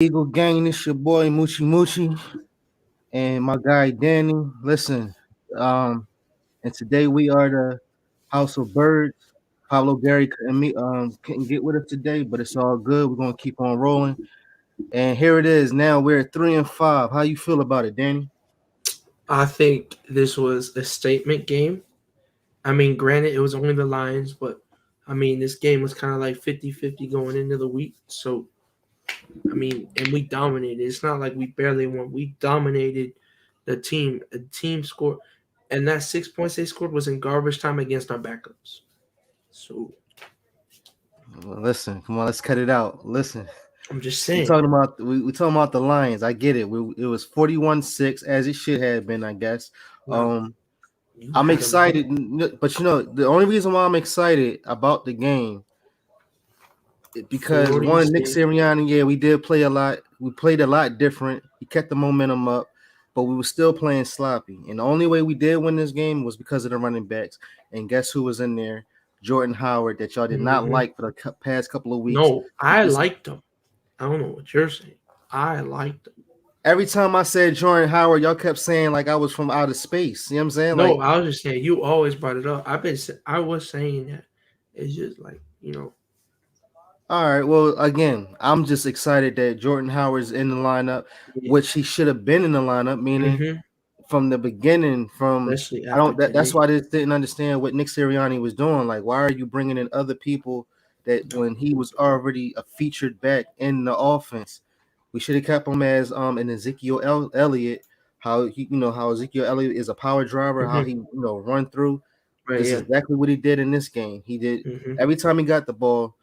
Eagle Gang, this your boy Moochie Moochie and my guy Danny. Listen, um, and today we are the House of Birds. Pablo Gary couldn't get with us today, but it's all good. We're gonna keep on rolling. And here it is. Now we're at 3-5. How you feel about it, Danny? I think this was a statement game. I mean, granted, it was only the Lions, but I mean, this game was kind of like 50-50 going into the week. So, I mean, and we dominated. It's not like we barely won. We dominated the team. A team scored, and that 6 points they scored was in garbage time against our backups. So, Well, listen, come on, let's cut it out. Listen, I'm just we saying. talking about we talking about the Lions. I get it. It was 41-6 as it should have been, I guess. Well, Um, you I'm had them up. excited, but the only reason why I'm excited about the game is because one, Nick 46. Sirianni, yeah, we did play a lot. We played a lot different. He kept the momentum up, but we were still playing sloppy. And the only way we did win this game was because of the running backs. And guess who was in there? Jordan Howard, that y'all did not Hmm. like for the past couple of weeks. No, I liked them. I don't know what you're saying. I liked them. Every time I said Jordan Howard, y'all kept saying like I was from outer space. You know what I'm saying? No, Like, I was just saying you always brought it up. I was saying that. It's just like all right. Well, again, I'm just excited that Jordan Howard's in the lineup, yeah. which he should have been in the lineup, meaning Hmm. from the beginning. From Especially I after don't that's today. why I just didn't understand what Nick Sirianni was doing. Like, why are you bringing in other people that when he was already a featured back in the offense? We should have kept him as an Elliott. How how Ezekiel Elliott is a power driver, how Hmm. he run through. Right? This is Yeah. exactly what he did in this game. He did Hmm. every time he got the ball.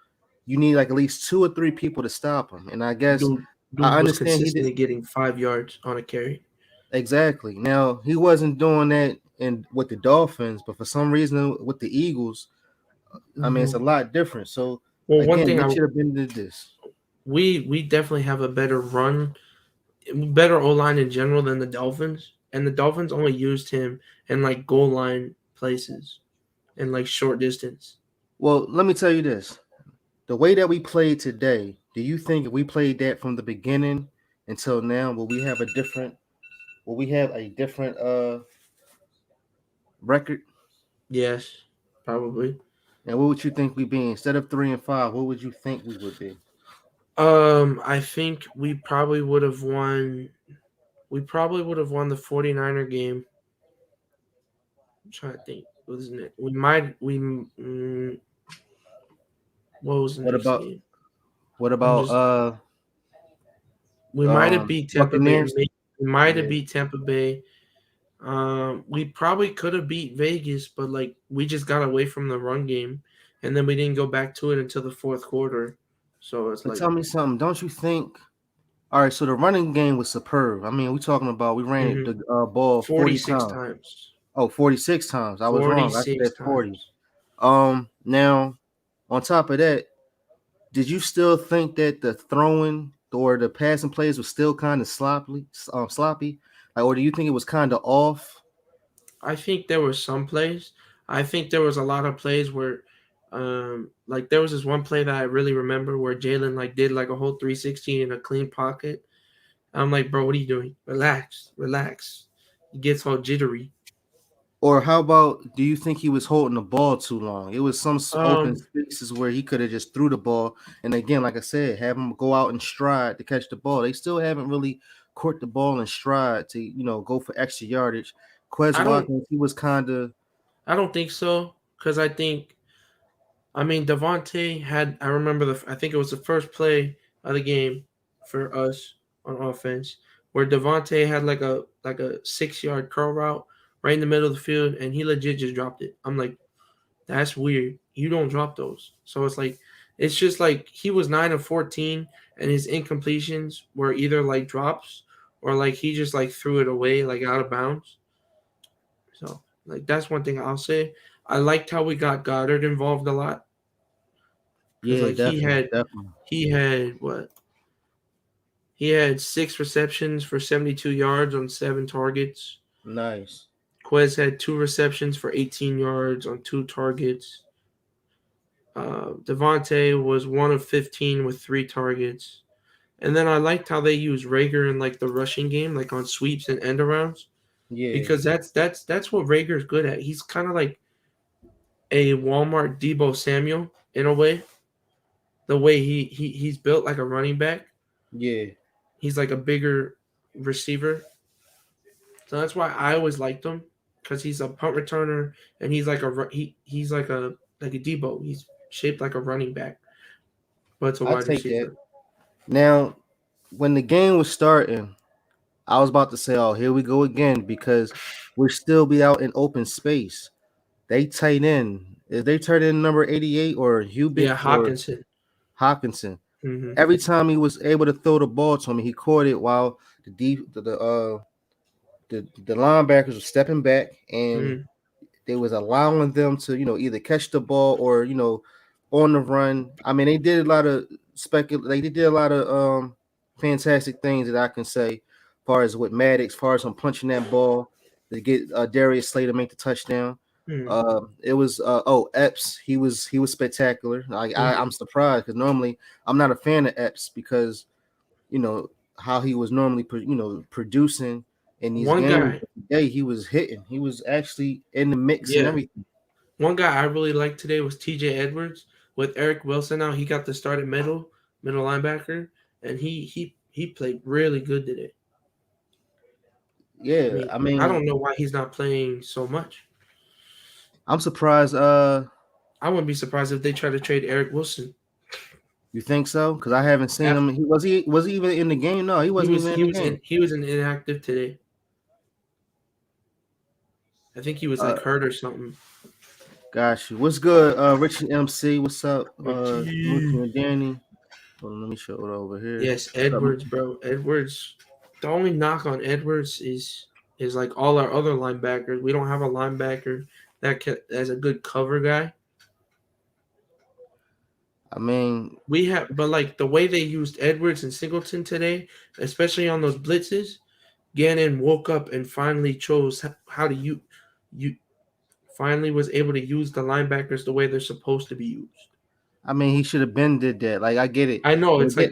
You need like at least two or three people to stop him, and I guess Dude I was understand he did. consistently getting 5 yards on a carry. Exactly. Now he wasn't doing that in with the Dolphins, but for some reason with the Eagles, I mean it's Hmm. a lot different. So Well, one again, thing they should have been did this. we definitely have a better run, better O line in general than the Dolphins, and the Dolphins only used him in like goal line places and like short distance. Well, let me tell you this: the way that we played today, do you think if we played that from the beginning until now, will we have a different record? Yes, probably. And what would you think we'd be instead of 3-5? What would you think we would be? I think we probably would have won the 49er game. I'm trying to think. Wasn't it? What was the What next about game? what I'm about just we might have beat Tampa Bay. Buccaneers? We might have Yeah. beat Tampa Bay. We probably could have beat Vegas, but like we just got away from the run game, and then we didn't go back to it until the fourth quarter. So it's But like, tell me something. Don't you think? All right, so the running game was superb. I mean, we talking about we ran mhm, the ball 40 46 times. times, Oh, 46 times. I was wrong. I 46 said 40. times. Now on top of that, did you still think that the throwing or the passing plays was still kind of sloppy? Like, or do you think it was kind of off? I think there were some plays. I think there was a lot of plays where, like there was this one play that I really remember where Jalen like did like a whole 360 in a clean pocket. I'm like, bro, what are you doing? Relax, relax. He gets all jittery. Or how about do you think he was holding the ball too long? It was some open Um, spaces where he could have just threw the ball. And again, like I said, have him go out and stride to catch the ball. They still haven't really caught the ball in stride to go for extra yardage. Quez I don't, Watkins, he was kind of I don't think so because I mean, Devontae had. I remember I think it was the first play of the game for us on offense where Devontae had like a 6 yard curl route right in the middle of the field, and he legit just dropped it. I'm like, that's weird. You don't drop those. So it's like, it's just like he was 9 of 14, and his incompletions were either like drops or like he just like threw it away like out of bounds. So like that's one thing I'll say. I liked how we got Goddard involved a lot because yeah, like definitely, definitely he had what he had 6 receptions for 72 yards on 7 targets. nice. Quez had 2 receptions for 18 yards on 2 targets. Devontae was 1 of 15 with 3 targets. And then I liked how they used Rager in like the rushing game, like on sweeps and end arounds, Yeah, because that's what Rager's good at. He's kind of like a Walmart Debo Samuel in a way. The way he's built like a running back. yeah. He's like a bigger receiver. So that's why I always liked him, because he's a punt returner and he's like a Debo. He's shaped like a running back, but it's a I wide take that. receiver. Now, when the game was starting, I was about to say, "Oh, here we go again," because we'll still be out in open space. They tight end. If they turn in number 88 or Yeah, Hubik or Hawkinson. Hawkinson, Hmm. every time he was able to throw the ball to me, he caught it while the linebackers were stepping back and Hmm. they was allowing them to, either catch the ball or, on the run. I mean, they did a lot of they did a lot of fantastic things that I can say, as far as with Maddox, as far as him punching that ball to get Darius Slay to make the touchdown. Hmm. It was Epps. He was spectacular. I'm Hmm. surprised because normally I'm not a fan of Epps because you know how he was normally producing in these One games. guy, But today he was hitting. He was actually in the mix and yeah, everything. one guy I really liked today was T.J. Edwards. With Eric Wilson now, he got the start at middle linebacker, and he played really good today. I Yeah, mean, I I mean, don't know why he's not playing so much. I'm surprised. I wouldn't be surprised if they try to trade Eric Wilson. You think so? Because I haven't seen him. He was he even in the game? No, he He wasn't was even in he the was in game. he was an inactive today. I think he was Uh, like hurt or something. Gosh, what's good? Richard MC, what's up? Moochie Richie. and Danny. Hold on, let me show it over here. Yes, What's up? Edwards, bro. Edwards. The only knock on Edwards is like all our other linebackers. We don't have a linebacker as a good cover guy. I mean, We have, but like the way they used Edwards and Singleton today, especially on those blitzes, Gannon woke up and finally chose how to you finally was able to use the linebackers the way they're supposed to be used. he should have been did that. Like I get it, I know but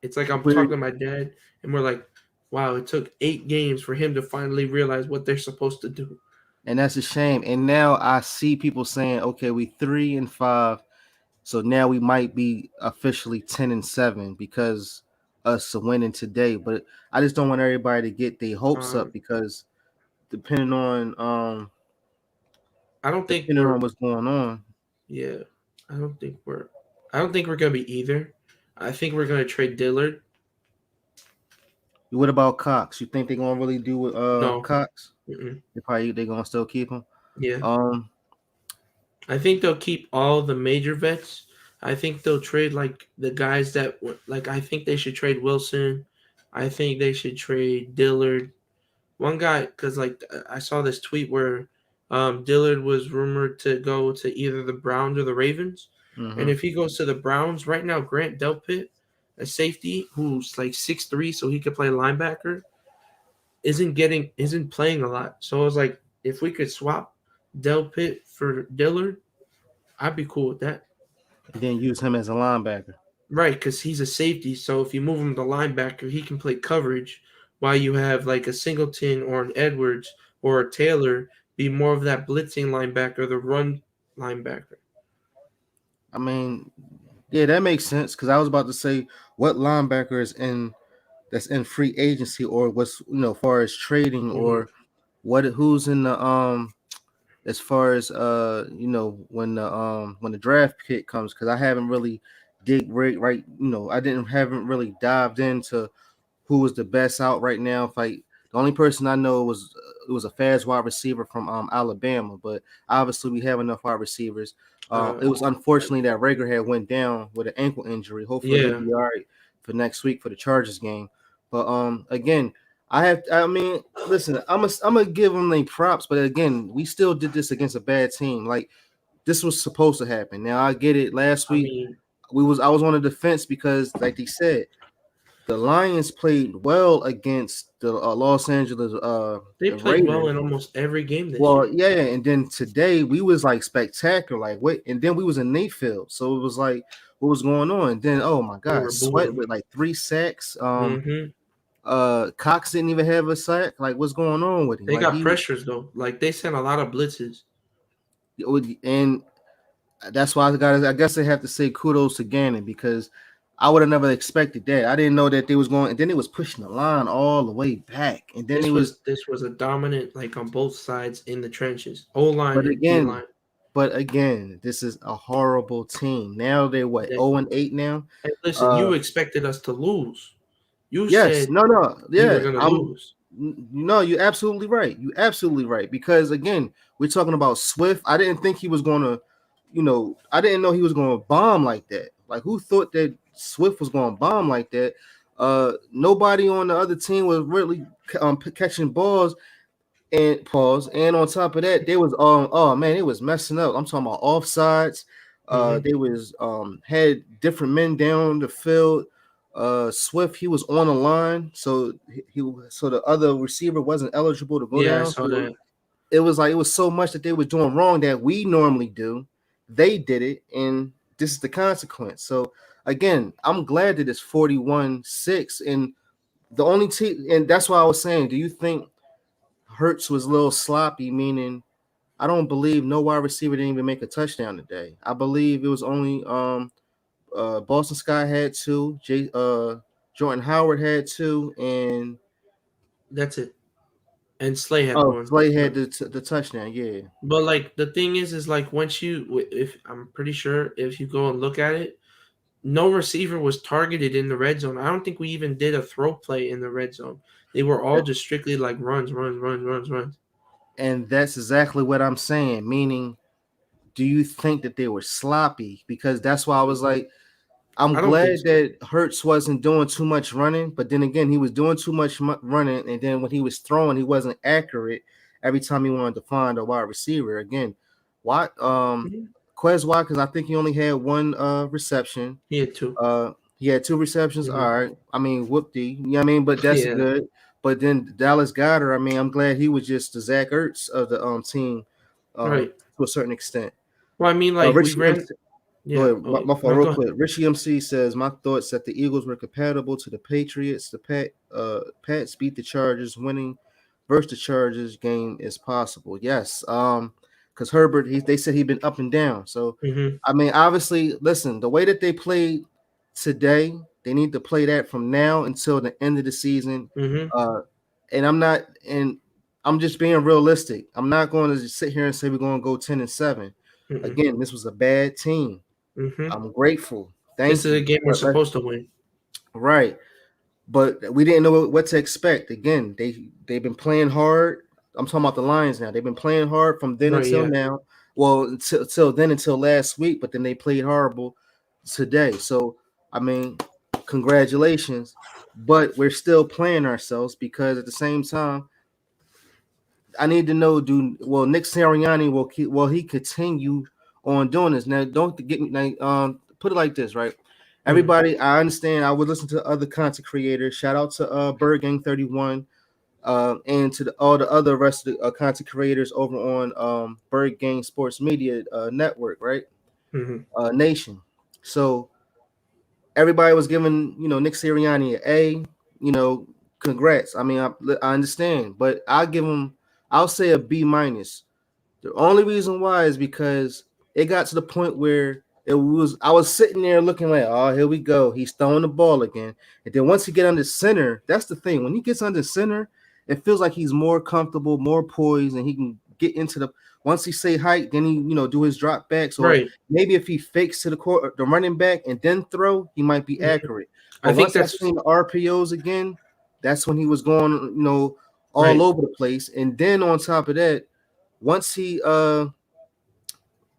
it's like I'm we're talking to my dad and we're like, wow, it took 8 games for him to finally realize what they're supposed to do. and that's a shame. And now I see people saying, okay, we 3-5, so now we might be officially 10-7 because us winning today. But I just don't want everybody to get their hopes up Um, because depending on I don't think depending we're on what's going on. yeah. I don't think we're I don't think we're gonna be either. I think we're gonna trade Dillard. What about Cox? You think they're gonna really do with No. Cox? Mm-mm. They're gonna still keep him. Yeah. Um, I think they'll keep all the major vets. I think they'll trade like the guys like I think they should trade Wilson. I think they should trade Dillard. One guy, because like I saw this tweet where Dillard was rumored to go to either the Browns or the Ravens, and mhm. if he goes to the Browns right now, Grant Delpit, a safety who's like 6'3", so he could play linebacker, isn't playing a lot. So I was like, if we could swap Delpit for Dillard, I'd be cool with that. And then use him as a linebacker. Right, because he's a safety. So if you move him to linebacker, he can play coverage while you have like a Singleton or an Edwards or a Taylor be more of that blitzing linebacker, the run linebacker. I mean, yeah, that makes sense because I was about to say what linebacker is in that's in free agency or what's far as trading Hmm. or who's in the as far as when the draft pick comes because I haven't really dig right I haven't really dived into who was the best out right now. Like the only person I know was it was a fast wide receiver from Alabama, but obviously we have enough wide receivers. Uh, It was unfortunately that Rager had went down with an ankle injury. Hopefully he'll yeah, be all right for next week for the Chargers game. But again, listen, I'm gonna give them the props, but again, we still did this against a bad team. Like this was supposed to happen. Now I get it. Last I week mean, I was on the defense because, like they said, the Lions played well against the Los Angeles they the played well Raiders. in almost every game this Well, year. yeah, and then today we was like spectacular, like wait, and then we was in Mayfield, so it was like what was going on. Then oh my They God, were booing Sweat him. with like 3 sacks. Hmm. Cox didn't even have a sack. Like what's going on with him? They Like got he pressures though. Like they sent a lot of blitzes. and that's why I guess they have to say kudos to Gannon because I would have never expected that. I didn't know that they was going, and then they was pushing the line all the way back, and then they was. This was a dominant like on both sides in the trenches, O line But and D again, line. this is a horrible team. Now they're what That 0-8 now. and listen, Uh, you expected us to lose. You yes, said no, we were yeah, gonna lose. no, you're absolutely right. You're absolutely right because again, we're talking about Swift. I didn't think he was gonna, I didn't know he was gonna bomb like that. Like who thought that Swift was gonna bomb like that? Nobody on the other team was really catching balls and pause. And on top of that, they was oh man, it was messing up. I'm talking about offsides. Hmm. They was had different men down the field. Swift, he was on the line, so so the other receiver wasn't eligible to go Yeah, I down. saw So that. it was like it was so much that they was doing wrong that we normally do. They did it, and this is the consequence. So again, I'm glad that it's 41-6, and the only team, and that's why I was saying, do you think Hurts was a little sloppy, meaning I don't believe no wide receiver didn't even make a touchdown today. I believe it was only Boston Scott had two, Jordan Howard had two, and That's it. And Slay had one. Slay had But the touchdown. Yeah, like the thing is like once you if I'm pretty sure if you go and look at it, no receiver was targeted in the red zone. I don't think we even did a throw play in the red zone. They were all just strictly like runs, runs, runs, runs, runs. and that's exactly what I'm saying. Meaning, do you think that they were sloppy? Because that's why I was like, I'm I don't think glad so. that Hurts wasn't doing too much running, but then again, he was doing too much running, and then when he was throwing, he wasn't accurate every time he wanted to find a wide receiver. Again, why Mhm. Quez Watkins, I think he only had one reception. He had two. He had two receptions. All Hmm. right. I mean, whoop-dee. You know what I mean? But that's Yeah. good. But then Dallas Goddard, I mean, I'm glad he was just the Zach Ertz of the team Right. to a certain extent. Well, I mean, like we Richie ran. Go Yeah. ahead. Oh, My fault, no, real go ahead. quick. Richie MC says my thoughts that the Eagles were compatible to the Patriots. The Pats beat the Chargers, winning versus the Chargers game is possible. Yes. Because Herbert, they said he'd been up and down. So Hmm. I mean, obviously, listen, the way that they played today, they need to play that from now until the end of the season. Hmm. Uh, and I'm just being realistic. I'm not going to sit here and say we're going to go 10-7. Hmm. Again, this was a bad team. Hmm. I'm grateful. This Thank is a you. game we're supposed to win. Right. But we didn't know what to expect. Again, they've been playing hard. I'm talking about the Lions now. They've been playing hard from then Right. until Yeah. now. Well, until last week, but then they played horrible today. So I mean, congratulations. But we're still playing ourselves because at the same time, I need to know, Nick Sirianni will he continue on doing this? Now, don't get me now, put it like this, right? Mm. Everybody, I understand. I would listen to other content creators. Shout out to Bird Gang 31, and to all the other rest of the content creators over on Bird Gang Sports Media Network, right? Hmm. Nation. So everybody was giving Nick Sirianni an A. Congrats. I mean, I understand, but I'll say a B minus. The only reason why is because it got to the point where I was sitting there looking like, oh, here we go. He's throwing the ball again. And then once he get under center, that's the thing. When he gets under center, it feels like he's more comfortable, more poised, and he can get into the once he say height, then he, do his drop backs, or Right. maybe if he fakes to the running back and then throw, he might be Mhm. accurate. I But think once I that's seen the RPOs again, that's when he was going, all right. over the place. And then on top of that, once he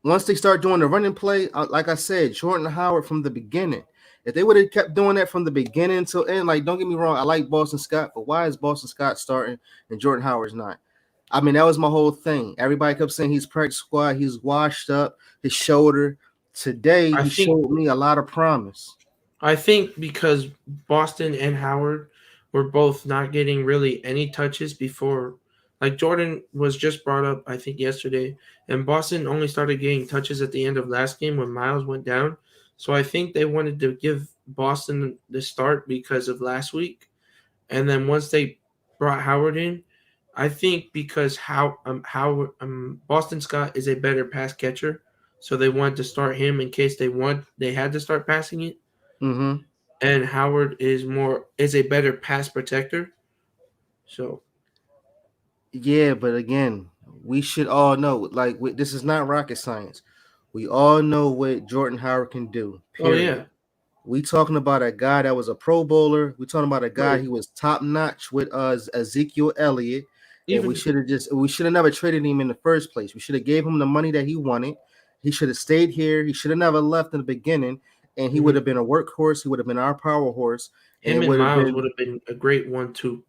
once they start doing the running play, like I said, Jordan Howard from the beginning. If they would have kept doing that from the beginning till end, like don't get me wrong, I like Boston Scott, but why is Boston Scott starting and Jordan Howard's not? I mean, that was my whole thing. Everybody kept saying he's practice squad, he's washed up, his shoulder. Today, I he think showed me a lot of promise. I think because Boston and Howard were both not getting really any touches before, like Jordan was just brought up, I think yesterday, and Boston only started getting touches at the end of last game when Miles went down. So I think they wanted to give Boston the start because of last week, and then once they brought Howard in, I think because Howard Boston Scott is a better pass catcher, so they wanted to start him in case they had to start passing it, Mm-hmm. and Howard is a better pass protector. So Yeah, but again, we should all know, like, this is not rocket science. We all know what Jordan Howard can do. oh Period. yeah, We talking about a guy that was a Pro Bowler. We talking about a guy right. he was top notch with Ezekiel Elliott, and Even we should have never traded him in the first place. We should have gave him the money that he wanted. He should have stayed here. He should have never left in the beginning, and he would mhm. have been a workhorse. He would have been our power horse, and Him it and would have Miles would been have been a great 1-2.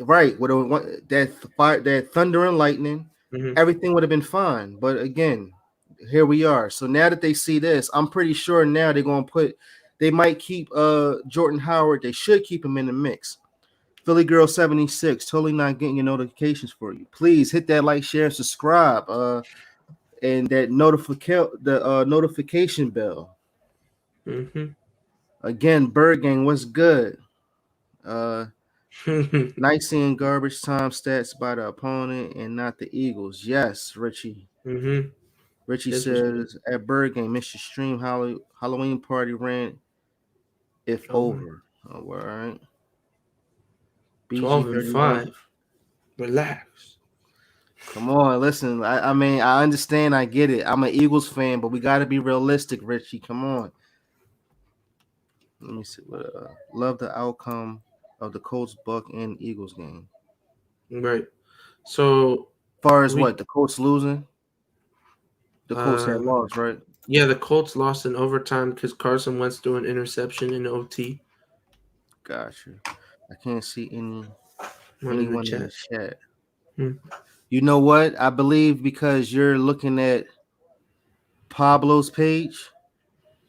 right. Would have that fire, that thunder and lightning. Mm-hmm. Everything would have been fine. But again, here we are. So now that they see this, I'm pretty sure now they're gonna put. They might keep Jordan Howard. They should keep him in the mix. Philly Girl 76, totally not getting your notifications for you. Please hit that like, share, and subscribe. And that notification bell. Mm-hmm. Again, Bird Gang, what's good? Uh Nice seeing garbage time stats by the opponent and not the Eagles. Yes, Richie. mm-hmm. Richie This was says at Bird Gang, Mr. Stream Halloween party rant if over. over. Oh, all right. 12 and BG31. 5. Relax. Come on, listen. I mean, I understand, I get it. I'm an Eagles fan, but we got to be realistic, Richie. Come on. Let me see. What love the outcome of the Colts, Buck, and Eagles game. Right. So Far as we what the Colts losing, the Colts had um lost, right? yeah, the Colts lost in overtime because Carson Wentz threw an interception in OT. Gotcha. I can't see One in the anyone in the chat. chat. Hmm. You know what? I believe because you're looking at Pablo's page,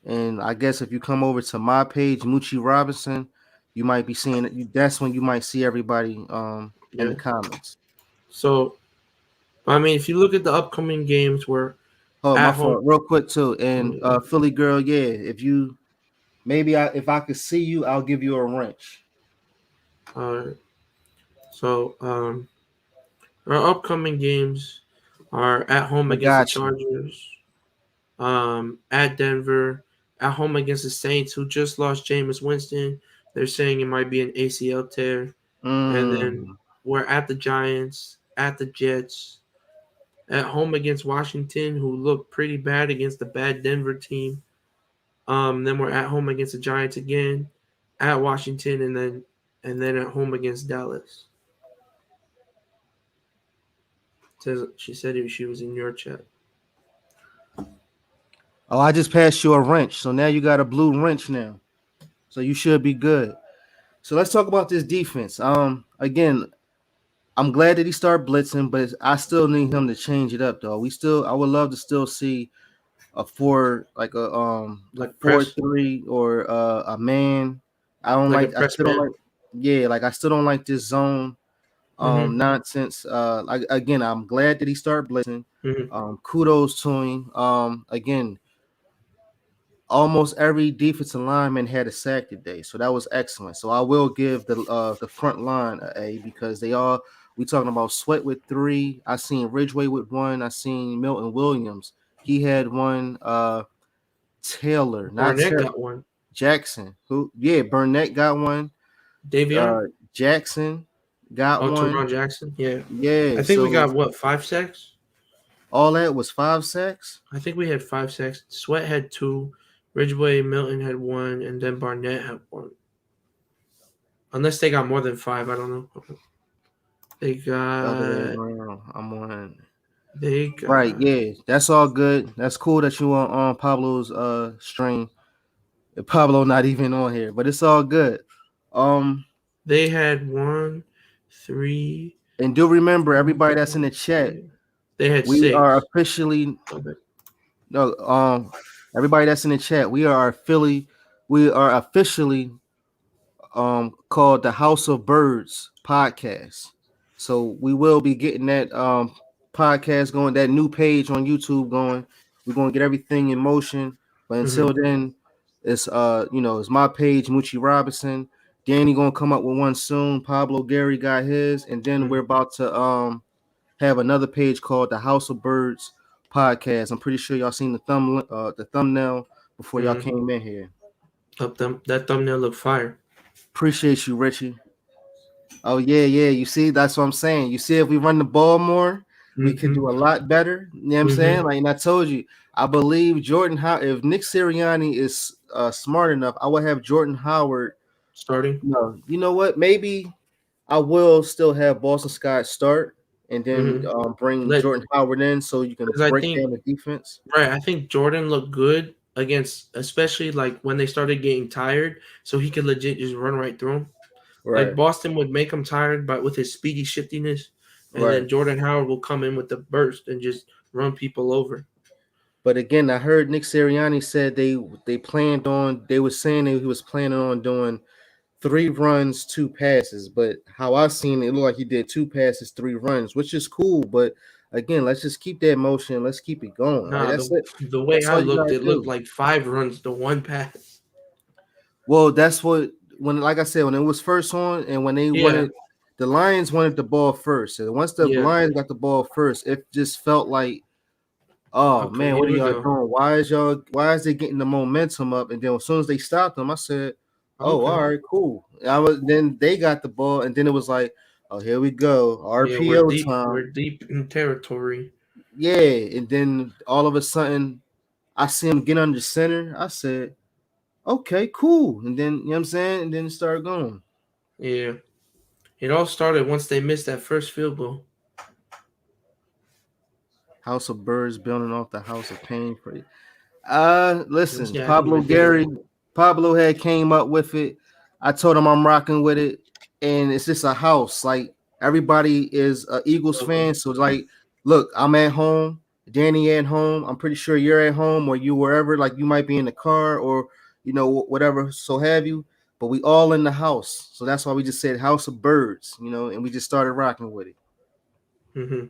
and I guess if you come over to my page, Moochie Robinson, you might be seeing it. That's when you might see everybody in Yeah. the comments. So I mean, if you look at the upcoming games, we're Oh, my at home. fault. Real quick too, Oh, and yeah. Philly girl, yeah. If you if I could see you, I'll give you a wrench. All right. So our upcoming games are at home I against the got you. Chargers, at Denver, at home against the Saints, who just lost Jameis Winston. They're saying it might be an ACL tear. And then Mm. we're at the Giants, at the Jets, at home against Washington, who looked pretty bad against the bad Denver team. Then we're at home against the Giants again, at Washington, and then at home against Dallas. She said she was in your chat. Oh, I just passed you a wrench, so now you got a blue wrench now, so you should be good. So let's talk about this defense. Again, I'm glad that he started blitzing, but I still need him to change it up, though. I would love to still see a a Like four press, three or a man. like a press I still don't man. like, yeah, like I still don't like this zone Mm-hmm. nonsense. Again, I'm glad that he started blitzing. Mm-hmm. Kudos to him. Again, almost every defensive lineman had a sack today, so that was excellent. So I will give the front line a because they all we talking about Sweat with 3. I seen Ridgeway with 1. I seen Milton Williams. He had 1. Taylor, not Barnett Taylor, got one. Jackson. Who? Yeah, Burnett got 1. Davion? Jackson got Oh, 1. Teron Jackson. Yeah. I Yeah, think we so got what, 5 sacks? all that was 5 sacks. I think we had 5 sacks. Sweat had 2. Ridgeway, Milton had 1, and then Barnett had 1. Unless they got more than 5, I don't know. They The other way got. around. I'm on. They Right, got. yeah, that's all good. That's cool that you on Pablo's stream. Pablo not even on here, but it's all good. Um, They had 1, 3. and do remember everybody that's in 4, the chat, 5. They had we are 6. officially Okay. no everybody that's in the chat, we are officially called the House of Birds podcast. So we will be getting that podcast going, that new page on YouTube going. We're gonna get everything in motion. But until Mhm. then, it's it's my page, Moochie Robinson. Danny gonna come up with one soon. Pablo Gary got his, and then we're Mhm. about to have another page called the House of Birds podcast. I'm pretty sure y'all seen the thumbnail before y'all Mhm. came in here. Up them. That thumbnail look fire. Appreciate you, Richie. Oh yeah, yeah. You see, that's what I'm saying. You see, if we run the ball more, we could Mhm. do a lot better. You know what I'm saying? Mhm. Like, and I told you, I believe Jordan. How if Nick Sirianni is smart enough, I would have Jordan Howard. Starting. No, you know what? Maybe I will still have Boston Scott start, and then Mhm. bring Let Jordan Howard in so you can because I break think down the defense. right. I think Jordan looked good against, especially like when they started getting tired, so he could legit just run right through them. Like Right, Boston would make him tired, but with his speedy shiftiness, and right. then Jordan Howard will come in with the burst and just run people over. But again, I heard Nick Sirianni said they planned on. They were saying that he was planning on doing 3 runs, 2 passes. But how I seen it, it looked like he did 2 passes, 3 runs, which is cool. But again, let's just keep that motion. Let's keep it going. Like Nah, that's it. the way That's I all you looked, gotta it looked do. like 5 runs to one pass. Well, that's what when like I said, when it was first on and when they Yeah, wanted the Lions wanted the ball first. And once the yeah. Lions got the ball first, it just felt like, oh Okay, man, what here are we y'all go. doing? Why is they getting the momentum up? And then as soon as they stopped them, I said, oh, Okay. all right, cool. Then they got the ball, and then it was like, oh, here we go. Yeah, RPO time. we're deep in territory. Yeah. And then all of a sudden I see him get under center. I said, okay, cool. And then you know what I'm saying? And then it started going. Yeah. It all started once they missed that first field goal. House of Birds building off the House of Pain for you. Listen, Yeah, I didn't even think of that. Pablo had came up with it. I told him I'm rocking with it, and it's just a house. Like everybody is a Eagles Okay. fan, so like, look, I'm at home, Danny at home. I'm pretty sure you're at home or you wherever. Like you might be in the car or whatever, so have you. But we all in the house, so that's why we just said House of Birds, and we just started rocking with it. Hmm.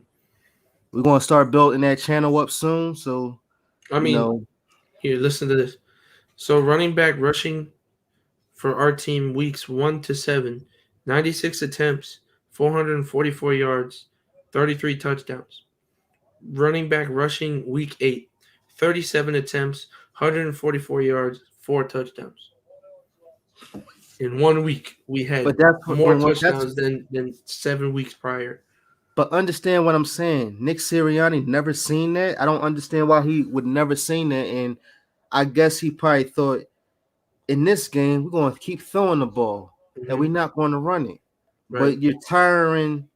We're gonna start building that channel up soon, so I you mean, know. here, listen to this. So running back rushing for our team weeks 1 to 7, 96 attempts, 444 yards, 33 touchdowns. Running back rushing week 8, 37 attempts, 144 yards, 4 touchdowns. In 1 week, we But had that's what, more but what that's touchdowns than 7 weeks prior. but understand what I'm saying. Nick Sirianni never seen that. I don't understand why he would never seen that. And I guess he probably thought in this game we're going to keep throwing the ball and we're Hmm. not going to run it. Right, But you're tiring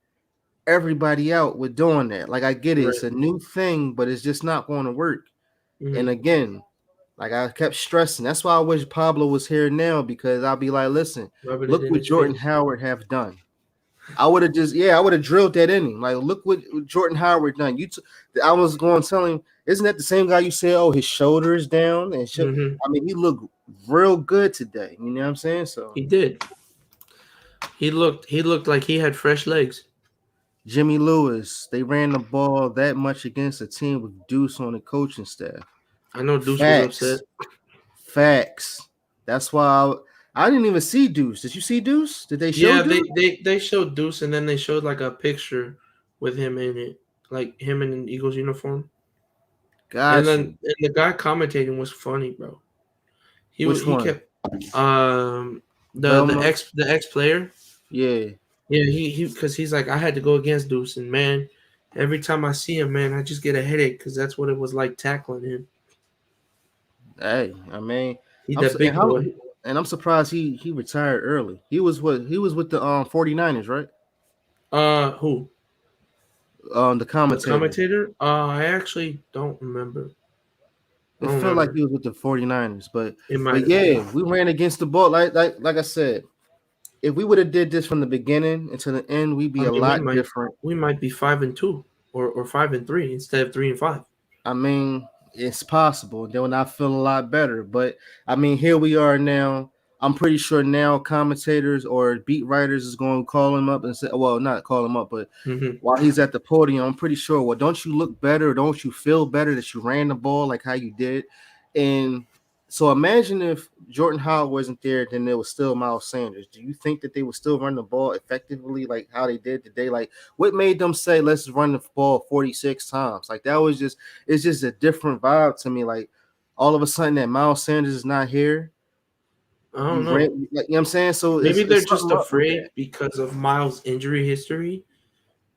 everybody out with doing that. Like I get it, it's right. a new thing, but it's just not going to work. And Hmm. again, like I kept stressing, that's why I wish Pablo was here now because I'll be like, listen, Rubbing it look in what his Jordan face. Howard have done. I would have I would have drilled that in him. Like, look what Jordan Howard done. I was going to tell him, isn't that the same guy you said? Oh, his shoulder is down and shit. Hmm. I mean, he looked real good today. You know what I'm saying? So He did. He looked like he had fresh legs. Jimmy Lewis, they ran the ball that much against a team with Deuce on the coaching staff. I know Deuce was upset. Facts, facts. That's why I didn't even see Deuce. Did you see Deuce? Did they show Yeah, they, Deuce? they they showed Deuce and then they showed like a picture with him in it, like him in an Eagles uniform. And Got then you. and the guy commentating was funny, bro. Which He one? kept the Belmont. ex player. Yeah. Yeah, he because he's like I had to go against Deuce and man, every time I see him, man, I just get a headache because that's what it was like tackling him. Hey, I mean, He's that big boy. I'm surprised he retired early. He was with the 49ers, right? Who? The The commentator. commentator? I actually don't remember. I It don't felt like remember. he was with the 49ers, but It might but have been. yeah, we ran against the ball like I said. If we would have did this from the beginning until the end, we'd I be a mean, lot different. we might be 5-2 or 5-3 instead of 3-5. I mean, it's possible. Then I feel a lot better. But I mean, here we are now. I'm pretty sure now commentators or beat writers is going to call him up and say, well, not call him up, but Hmm. while he's at the podium, I'm pretty sure, well, don't you look better? Don't you feel better that you ran the ball like how you did? And So imagine if Jordan Howard wasn't there, then there was still Miles Sanders. Do you think that they would still run the ball effectively like how they did today? Like what made them say let's run the ball 46 times? Like that was just it's just a different vibe to me. Like all of a sudden that Miles Sanders is not here. I don't know. Like you know what I'm saying? So Maybe they're it's just something up with that. afraid because of Miles' injury history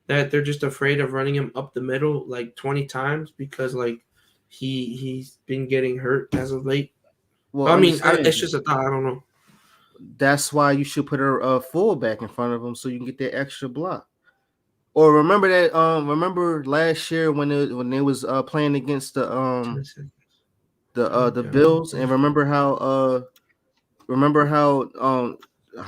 that they're just afraid of running him up the middle like 20 times because like he's been getting hurt as of late. Well, I mean, understand it's just a thought. I don't know. that's why you should put a fullback in front of him so you can get that extra block. Or remember last year when they was playing against the Bills, and remember how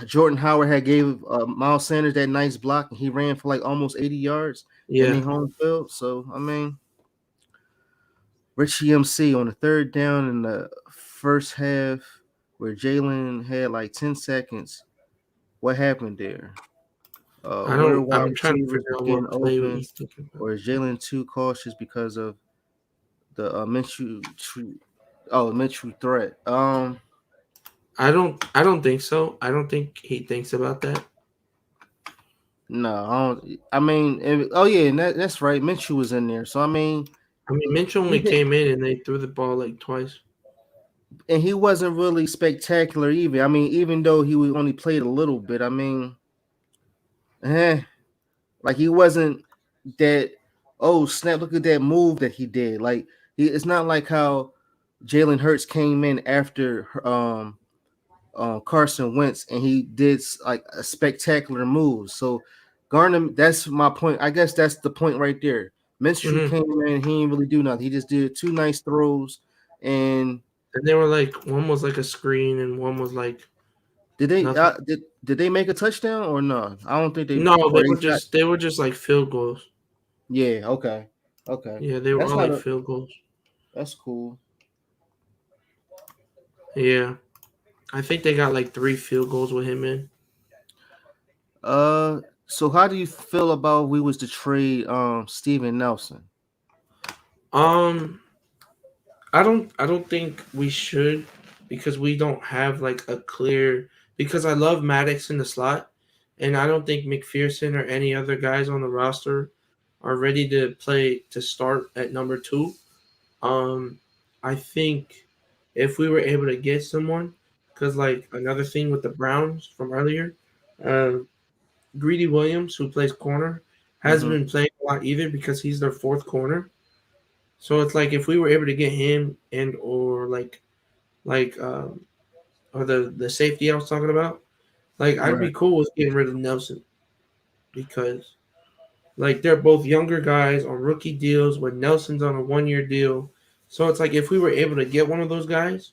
Jordan Howard had gave Miles Sanders that nice block and he ran for like almost 80 yards in the Yeah, home field. So I mean, Richie MC on the third down in the first half where Jalen had like 10 seconds. What happened there? I Where don't. wide I'm trying to receivers figure was out getting what play open, he's thinking about. or is Jalen too cautious because of the Minshew threat? I don't think so. I don't think he thinks about that. No, I don't. I mean, oh yeah, and that's right. Minshew was in there, so I mean, I mean, Mitch he only did, came in and they threw the ball like twice. and he wasn't really spectacular either. I mean, even though he only played a little bit, I mean, eh, like he wasn't that. Oh snap! Look at that move that he did. Like it's not like how Jalen Hurts came in after Carson Wentz, and he did like a spectacular move. So Garner, that's my point. I guess that's the point right there. Minshew Hmm. came in, he didn't really do nothing. He just did two nice throws. And And they were like one was like a screen and one was like did they nothing. did they make a touchdown or no? I don't think they No, or they got they were just like field goals. yeah, okay. Okay. Yeah, they were That's all not like a field goals. that's cool. Yeah, I think they got like 3 field goals with him in. So how do you feel about we was to trade Steven Nelson? Um, I don't think we should because we don't have like a clear because I love Maddox in the slot and I don't think McPherson or any other guys on the roster are ready to play to start at number 2. Um, I think if we were able to get someone, because like another thing with the Browns from earlier, uh, Greedy Williams, who plays corner, hasn't Mm-hmm. been playing a lot either because he's their fourth corner. So it's like if we were able to get him and or like or the safety I was talking about, like I'd Right. be cool with getting rid of Nelson because like they're both younger guys on rookie deals when Nelson's on a 1 year deal. So it's like if we were able to get one of those guys,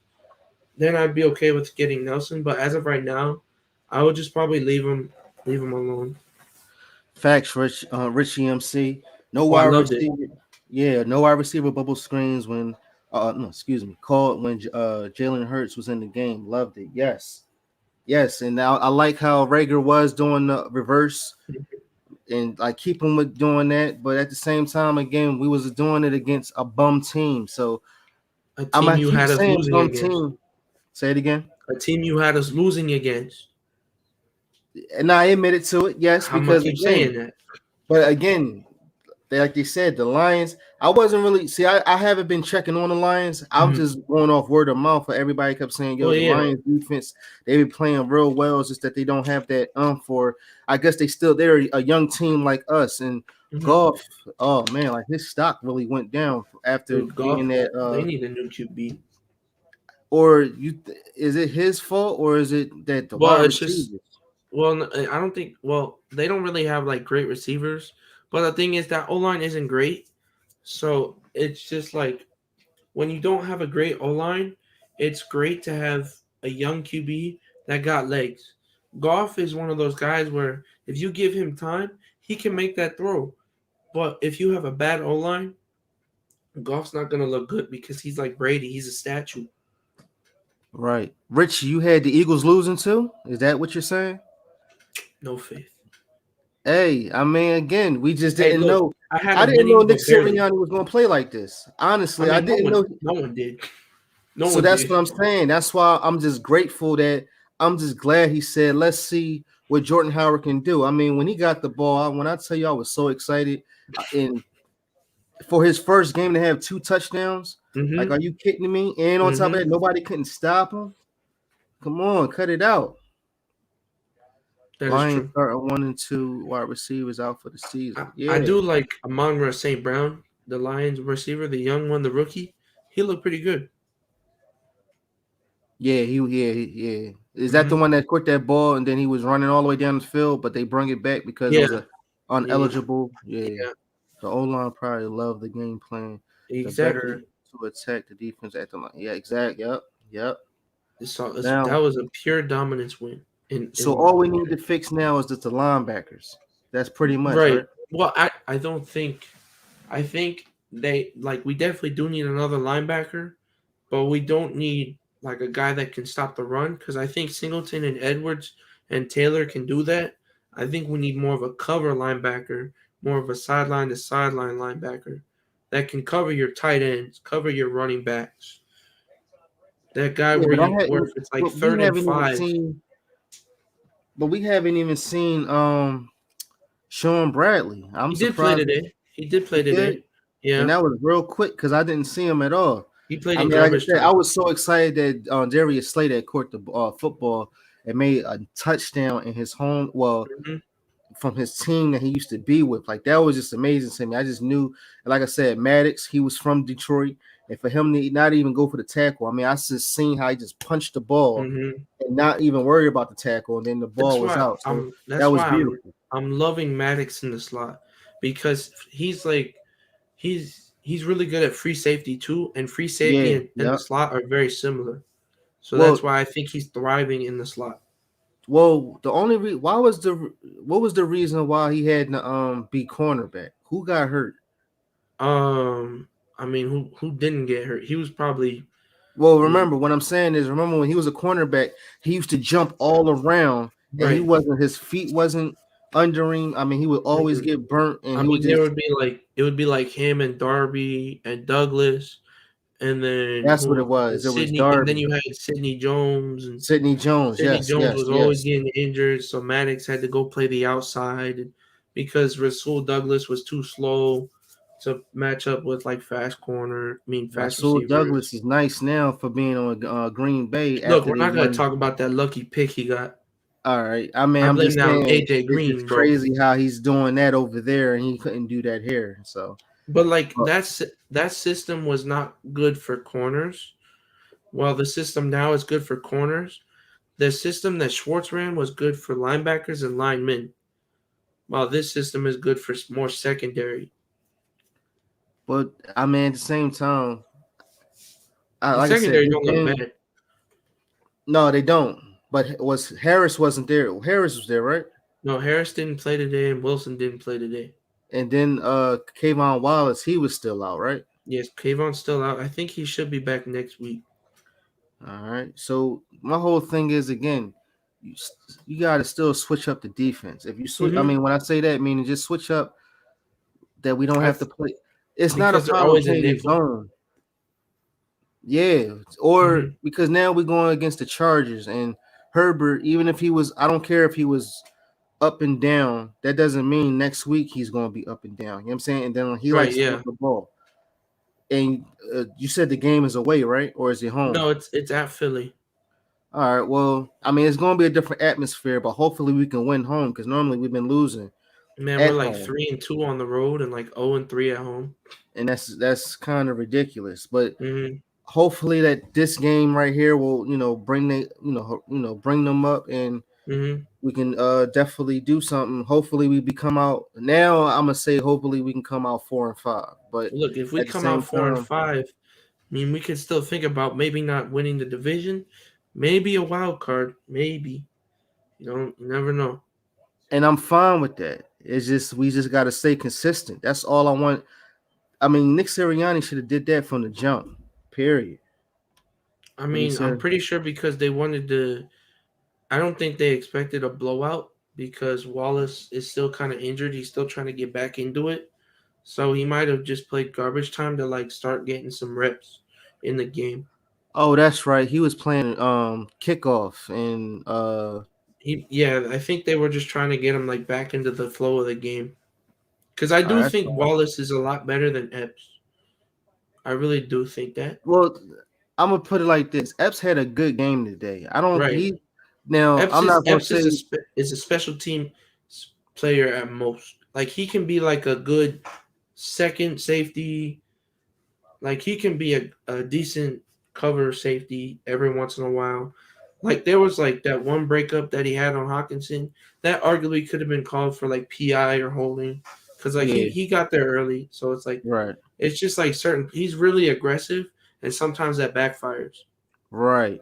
then I'd be okay with getting Nelson. But as of right now, I would just probably leave him alone. Facts, Richie MC. No Oh, I wide loved it. receiver. Yeah, no wide receiver bubble screens when no, excuse me, called when Jalen Hurts was in the game. Loved it. Yes. Yes. And now I like how Rager was doing the reverse and like keep him with doing that. But at the same time, again, we was doing it against a bum team. So A I'm team gonna you keep had us saying losing bum against. team. Say it again. A team you had us losing against. And I admitted to it, yes, I'm gonna because keep saying again, that. but again, like they said, the Lions. I wasn't really see. I haven't been checking on the Lions. I'm Mhm. just going off word of mouth. For everybody kept saying, "Yo, Well, the yeah. Lions defense, they be playing real well. It's just that they don't have that for. I guess they're a young team like us. And Mhm. golf. Oh man, like his stock really went down after Dude, being golf. that. They need a new QB. Or is it his fault or is it that the Well, wide it's just receivers? well, I don't think. Well, they don't really have like great receivers. But the thing is that O line isn't great. So it's just like when you don't have a great O line, it's great to have a young QB that got legs. Goff is one of those guys where if you give him time, he can make that throw. But if you have a bad O line, Goff's not gonna look good because he's like Brady. He's a statue. Right, Rich. You had the Eagles losing too. Is that what you're saying? No faith. Hey, I mean, again, we just Hey, didn't look, know. I had I him didn't know winning, Nick but barely. Sirianni was going to play like this. I Honestly, I mean, didn't know. no one did. No So one that's did. what I'm saying. That's why I'm just grateful that I'm just glad he said, let's see what Jordan Howard can do. I mean, when he got the ball, when I tell you I was so excited, and for his first game to have 2 touchdowns, like, Mm-hmm. are you kidding me? And on top of Mm-hmm. that, nobody couldn't stop him. Come on, cut it out. That is Lions true. starting 1 and 2 wide receivers out for the I, season. I Yeah, do like Amon St. Brown, the Lions receiver, the young one, the rookie. He looked pretty good. yeah. Is that the Mm-hmm. one that caught that ball and then he was running all the way down the field, but they brung it back because it was Yeah. a Yeah. uneligible? Yeah, Yeah. the O line probably loved the game plan. The better Exactly. to attack the defense at the line. Yeah, exact. Yep. That Now, was a pure dominance win. so all we need to fix now is just the linebackers. That's pretty much Right. right. Well, I don't think I think they like we definitely do need another linebacker, but we don't need like a guy that can stop the run because I think Singleton and Edwards and Taylor can do that. I think we need more of a cover linebacker, more of a sideline to sideline linebacker that can cover your tight ends, cover your running backs. That guy Yeah, but where if it's like but we third and haven't even five, seen. But we haven't even seen Sean Bradley. I'm he did play surprised today. He did he play today. did, and Yeah, that was real quick because I didn't see him at all. he played I in mean, like I garbage said, I time. was so excited that Darius Slay that caught the football and made a touchdown in his home. Well, Hmm. from his team that he used to be with. Like that was just amazing to me. I just knew, like I said, Maddox, he was from Detroit, and for him to not even go for the tackle, I mean, I just seen how he just punched the ball Hmm. and not even worry about the tackle, and then the ball was out. So that That's was why beautiful. I'm loving Maddox in the slot because he's really good at free safety too, and free safety Yeah, and the yeah. slot are very similar. So that's Well, why I think he's thriving in the slot. the only why was what was the reason why he had to be cornerback? Who got hurt? I mean, who didn't get hurt? He was probably Well, mm, remember what I'm saying is remember when he was a cornerback, he used to jump all around and he right. wasn't his feet wasn't under him. I mean, he would always Mm. get burnt and I he would mean, there just would be like it would be like him and Darby and Douglas, and then that's what it was. It was Sydney, and then Darby. you had Sidney Jones, and Sidney Jones. Sidney Yes, Jones yes, was always yes. getting injured, so Maddox had to go play the outside because Rasul Douglas was too slow to match up with like fast Rasul Douglas receivers. is nice now for being on Green Bay Look, after we're they not gonna won. talk about that lucky pick he got. All right. I mean, I I'm blame just that on saying AJ it's just Green, bro. crazy how he's doing that over there and he couldn't do that here. So, But like but, that system was not good for corners. While the system now is good for corners, the system that Schwartz ran was good for linebackers and linemen. While this system is good for more secondary. but I mean, at the same time, The like I said, secondary this don't look game. bad. No, they don't. But was Harris wasn't there? Harris was there, right? No, Harris didn't play today, and Wilson didn't play today. And then Kayvon Wallace, he was still out, right? Yes, Kayvon's still out. I think he should be back next week. All right. So my whole thing is again, you, you got to still switch up the defense. If you switch, I Mm-hmm. mean, when I say that, meaning just switch up that we don't I have to play. It's not a because they're problem always in playing the nickel. zone. Yeah, or Mm-hmm. because now we're going against the Chargers and Herbert. Even if he was, I don't care if he was up and down. That doesn't mean next week he's going to be up and down. You know what I'm saying? And then he Right? likes to run Yeah. the ball. And you said the game is away, right? Or is it home? No, it's at Philly. All right. Well, I mean, it's going to be a different atmosphere, but hopefully we can win home because normally we've been losing Man, we're at like home, 3-2 on the road and like 0-3 at home. and that's kind of ridiculous. But Mm-hmm. hopefully that this game right here will bring they bring them up and Mm-hmm. we can definitely do something. Hopefully we become out now. I'm gonna say hopefully we can come out 4-5, but Look, if we at the come out same four and time, five, I mean, we could still think about maybe not winning the division, maybe a wild card, maybe. You never know. and I'm fine with that. It's just we just got to stay consistent. That's all I want. I mean, Nick Sirianni should have did that from the jump. Period. I What he mean, I'm said. pretty sure because they wanted to. I don't think they expected a blowout because Wallace is still kind of injured. He's still trying to get back into it, so he might have just played garbage time to like start getting some reps in the game. Oh, that's right. He was playing kickoff and I think they were just trying to get him like back into the flow of the game. Because I do that's think fine. Wallace is a lot better than Epps. I really do think that. Well, I'm gonna put it like this. Epps had a good game today. I don't. Right. He now. I'm not gonna Epps say. is a special team player at most. Like he can be like a good second safety. Like he can be a decent cover safety every once in a while. Like there was like that one breakup that he had on Hawkinson that arguably could have been called for like PI or holding because like Yeah. he got there early. So it's like Right. it's just like certain he's really aggressive and sometimes that backfires. Right.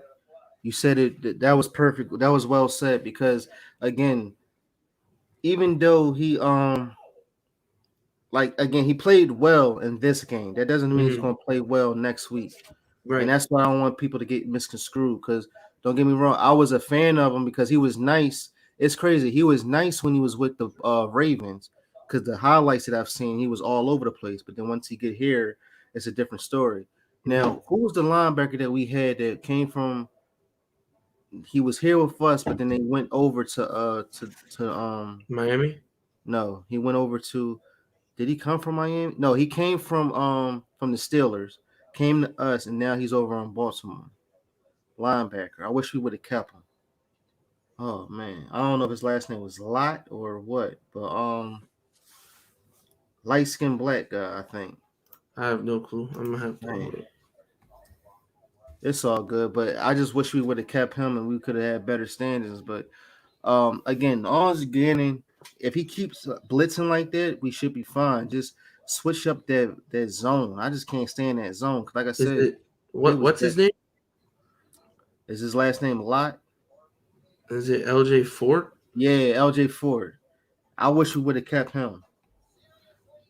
You said it. That was perfect. That was well said because again, even though he like again he played well in this game, that doesn't mean he's Hmm. gonna play well next week. And Right. that's why I don't want people to get misconstrued. Because don't get me wrong, I was a fan of him because he was nice. It's crazy. He was nice when he was with the Ravens. Because the highlights that I've seen, he was all over the place. But then once he get here, it's a different story. Hmm. Now, who was the linebacker that we had that came from? He was here with us, but then they went over to Miami. no, he went over to. Did he come from Miami? No, he came from the Steelers. Came to us, and now he's over on Baltimore. Linebacker. I wish we would have kept him. Oh man, I don't know if his last name was Lot or what, but light skinned black guy. I think. I have no clue. I'm gonna have to Man, hold it. it's all good, but I just wish we would have kept him and we could have had better standings. But again, all is getting. If he keeps blitzing like that, we should be fine. Just switch up that zone. I just can't stand that zone. 'Cause like I Is said, it they was what's his that. name? Is his last name Lot? Is it LJ Fort? Yeah, LJ Ford. I wish we would have kept him.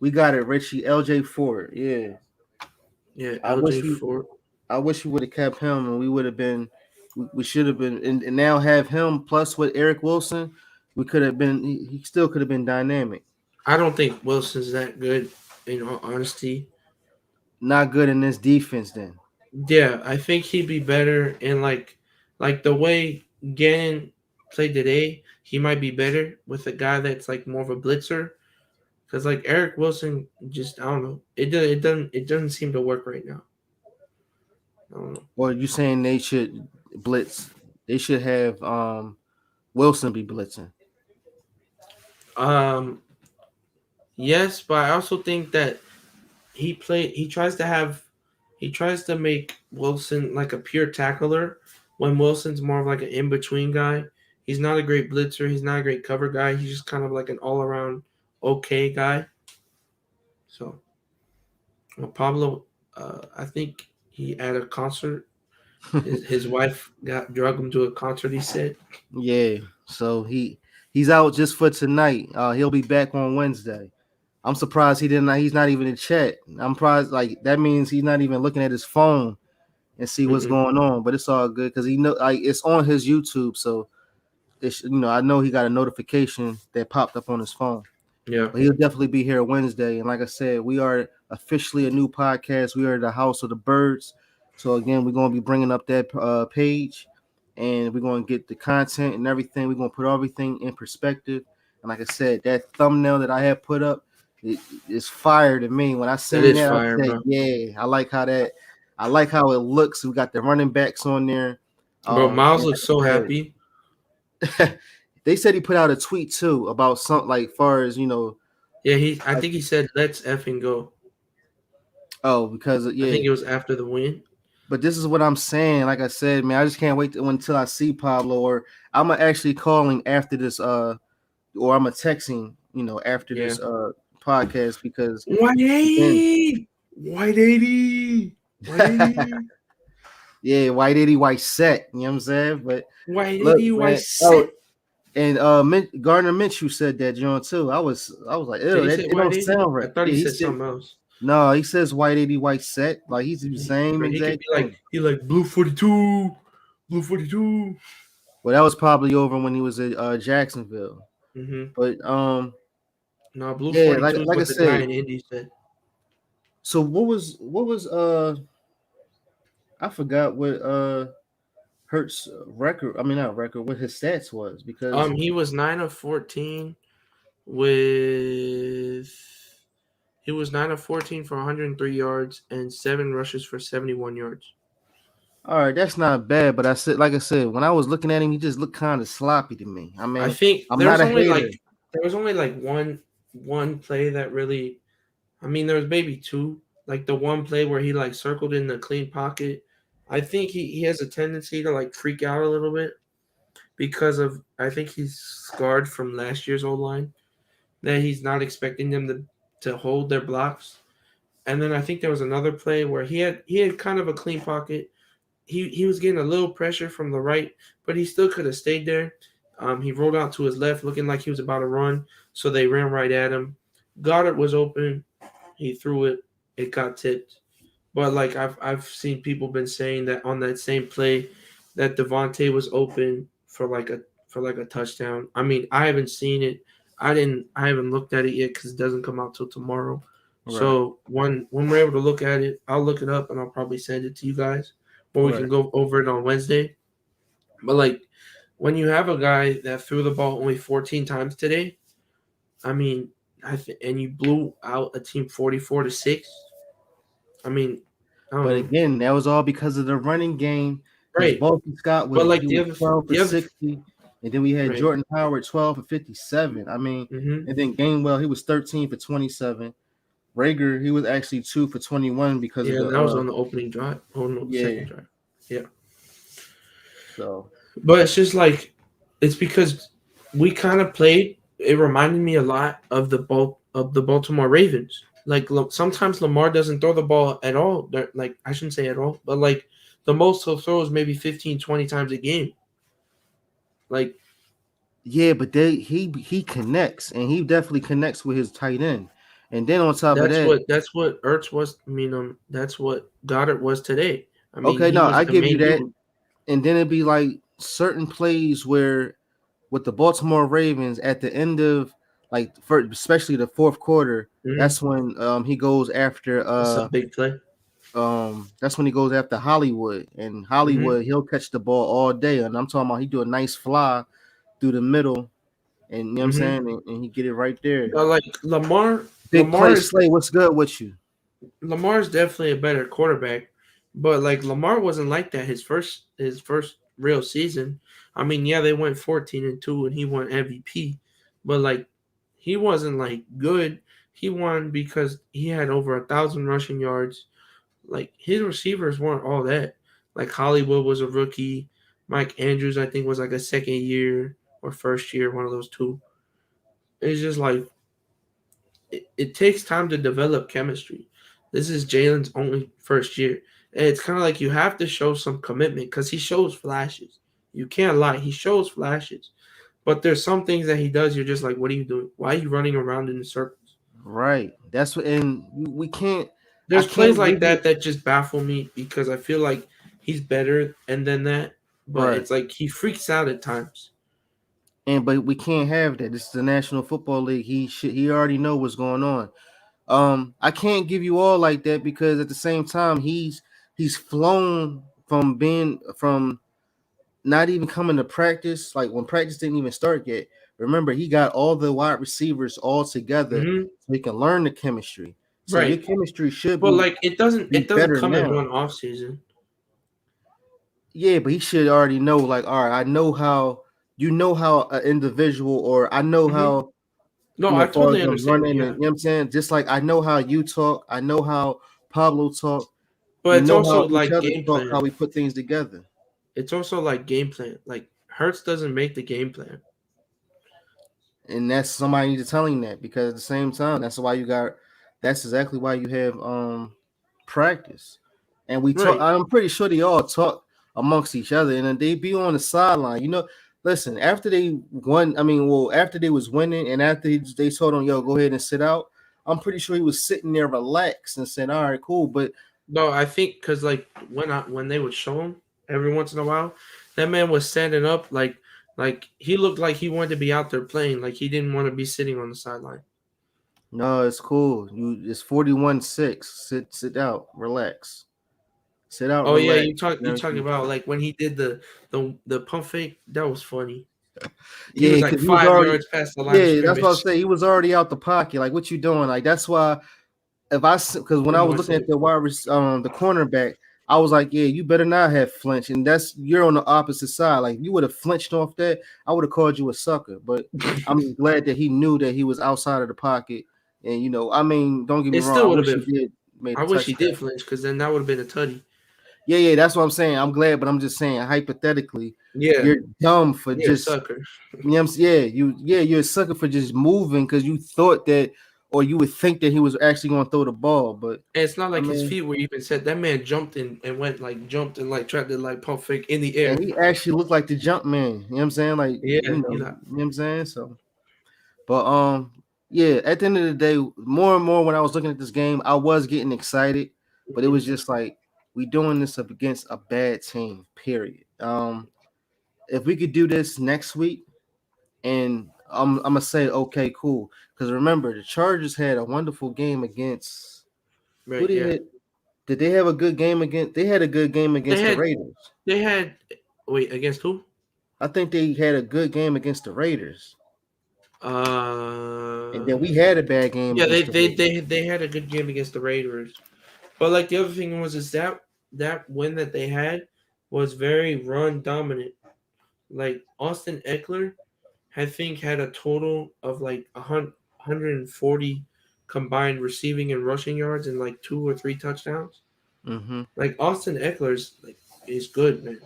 We got it, Richie. LJ Ford. Yeah. Yeah, I wish LJ we Fort. I wish we would have kept him and we would have been we should have been and now have him plus with Eric Wilson, we could have been he still could have been dynamic. I don't think Wilson's that good. In all honesty, Not good in this defense then. yeah, I think he'd be better in like the way Gannon played today. He might be better with a guy that's like more of a blitzer. Because like Eric Wilson, just I don't know. It doesn't seem to work right now. I don't know. Or you saying they should blitz. They should have Wilson be blitzing. Um, yes, but I also think that he tries to make Wilson like a pure tackler when Wilson's more of like an in between guy. He's not a great blitzer. He's not a great cover guy. He's just kind of like an all around okay guy. So Pablo, I think he at a concert. His wife got drug him to a concert. He said. Yeah. So he's out just for tonight. He'll be back on Wednesday. I'm surprised he didn't. He's not even in chat. I'm surprised. Like that means he's not even looking at his phone and see what's Mm-mm. going on. But it's all good because he know like it's on his YouTube. So it's I know he got a notification that popped up on his phone. Yeah. But he'll definitely be here Wednesday. And like I said, we are officially a new podcast. We are the House of the Birds. So again, we're gonna be bringing up that page, and we're gonna get the content and everything. We're gonna put everything in perspective. And like I said, that thumbnail that I had put up, it's fire to me. When I That seen is that, I fire, said, bro. "Yeah, I like how that. I like how it looks." We got the running backs on there. Bro, Miles And looks so happy. they said he put out a tweet too about something like far as Yeah, I like think he said, "Let's effing go." oh because I yeah. think it was after the win. But this is what I'm saying. Like I said, man, I just can't wait until I see Pablo, or I'm gonna actually call him after this, or I'm gonna text him, after Yeah. this podcast because again, 180, 180, 180, yeah, white 80, white set, you know what I'm saying? But look, 180, man, white oh, set. and Gardner Minshew said that John too. I was like, Did ew, he that say it don't 180? sound I right. thought he Yeah, he said said something else. no, he says white 80, white set, like he's the same But he could exact be like thing. he like blue 42, blue 42. Well, that was probably over when he was at Jacksonville. Mm-hmm. But No, blue yeah, 42 is like I what the guy said. in Indy said. So what was I forgot what Hurts record. I mean, not record. What his stats was because He was 9 of 14 with he was 9 of 14 for 103 yards and 7 rushes for 71 yards. all right, that's not bad. But like I said, when I was looking at him, he just looked kind of sloppy to me. I I mean, think I'm not a hater. there was only like one play that really. I mean, there was maybe two. Like the one play where he like circled in the clean pocket. I think he has a tendency to like freak out a little bit because of I think he's scarred from last year's old line that he's not expecting them to hold their blocks. And then I think there was another play where he had kind of a clean pocket. He was getting a little pressure from the right, but he still could have stayed there. He rolled out to his left, looking like he was about to run, so they ran right at him. Goddard was open. He threw it. It got tipped. But like I've seen people been saying that on that same play, that Devontae was open for like a touchdown. I mean, I haven't seen it. I haven't looked at it yet because it doesn't come out till tomorrow. Right, So when we're able to look at it, I'll look it up and I'll probably send it to you guys, or we can right. go over it on Wednesday. But like when you have a guy that threw the ball only 14 times today, I mean, and you blew out a team 44-6. I mean, I don't But know. again, that was all because of the running game. Because Right. Boston Scott But was like he was 12 for the other 60, and then we had right. Jordan Howard 12 for 57. I mean, Mm-hmm. and then Gainwell he was 13 for 27. Rager he was actually 2 for 21 because of Yeah, the and that was on the opening drive. Oh no, yeah. second drive. Yeah. So But it's just like it's because we kind of played. It reminded me a lot of the Baltimore Ravens. Like sometimes Lamar doesn't throw the ball at all. Like I shouldn't say at all, but like the most he'll throw is maybe 15, 20 times a game. Like yeah, but he connects and he definitely connects with his tight end. And then on top of that, that's what Ertz was. I mean, that's what Goddard was today. I mean, okay, he no, was I the give you main that. dude. And then it'd be like certain plays where with the Baltimore Ravens at the end of like especially the fourth quarter, Mm-hmm. that's when he goes after That's a big play. that's when he goes after Hollywood, and Mm-hmm. Hollywood he'll catch the ball all day, and I'm talking about he do a nice fly through the middle, and you know what I'm Mm-hmm. saying, and he get it right there. But like Big play Slay, what's good with you? Lamar's definitely a better quarterback, but like Lamar wasn't like that his first real season. I mean, yeah, they went 14-2 and he won MVP, but like he wasn't like good. He won because he had over 1,000 rushing yards. Like his receivers weren't all that. Like Hollywood was a rookie. Mike Andrews, I think, was like a second year or first year, one of those two. It's just like it takes time to develop chemistry. This is Jalen's only first year. And it's kind of like you have to show some commitment because he shows flashes. You can't lie. He shows flashes. But there's some things that he does, you're just like, what are you doing? Why are you running around in circles? Right, that's what, and we can't. I There's plays can't like give you that just baffle me because I feel like he's better and than that. But right. it's like he freaks out at times. And but we can't have that. This is the National Football League. He already know what's going on. I can't give you all like that because at the same time he's flown from not even coming to practice, like when practice didn't even start yet. Remember, he got all the wide receivers all together Hmm. so he can learn the chemistry. So your Right. chemistry should But like it doesn't be it doesn't better come in now. one off season. Yeah, but he should already know, like, all right, I know how you know how an individual, or I know Hmm. how No, I as far as totally them understand it. running, and Yeah. you know what I'm saying? Just like I know how you talk, I know how Pablo talk, But we it's know how also each like other game talk, how plan. we put things together. It's also like game plan. Like Hertz doesn't make the game plan. And that's somebody needs to tell him that because at the same time, that's exactly why you have practice. And we talk, Right. I'm pretty sure they all talk amongst each other and then they be on the sideline. Listen, after they won, I mean, well, after they was winning and after they told him, yo, go ahead and sit out, I'm pretty sure he was sitting there relaxed and said, all right, cool. But No, I think because like when they would show him every once in a while, that man was standing up like he looked like he wanted to be out there playing. Like he didn't want to be sitting on the sideline. no, it's cool. It's 41-6. Sit out, relax. Sit out, Oh yeah, relax. you talking about like when he did the pump fake? That was funny. He Yeah, was like because he was 5 yards already. past the line of Yeah, that's what I scrimmage. was saying. He was already out the pocket. Like, what you doing? Like, that's why if because when You're I was more looking at safe. the cornerback, I was like, yeah, you better not have flinched, and you're on the opposite side. Like, you would have flinched off that, I would have called you a sucker. But I'm just glad that he knew that he was outside of the pocket, and I mean, don't get me It wrong, still I would have wish he been. did made I a wish he touchdown. did flinch because then that would have been a tutty. Yeah, that's what I'm saying. I'm glad, but I'm just saying hypothetically, Yeah, you're dumb for you're a just sucker. you're a sucker for just moving because you thought that, or you would think that he was actually going to throw the ball, but. And it's not I like his mean, feet were even set. That man jumped and went like jumped and like tried to like pump fake in the and air. he actually looked like the jump man. You know what I'm saying? Like, Yeah, he like what I'm saying? So, but yeah, at the end of the day, more and more when I was looking at this game, I was getting excited, but it was just like we doing this up against a bad team, period. If we could do this next week, and I'm gonna say okay, cool. Because remember, the Chargers had a wonderful game against who right. they Yeah, had. Did they have a good game against? They had a good game they against the had Raiders. they had wait against who? I think they had a good game against the Raiders, and then Uh, we had a bad game yeah, they against the they Raiders. they they had a good game against the Raiders. But like the other thing was is that win that they had was very run dominant. Like Austin Eckler, I think had a total of like 140 combined receiving and rushing yards and like 2 or 3 touchdowns. Mm-hmm. Like Austin Eckler's like is good, man.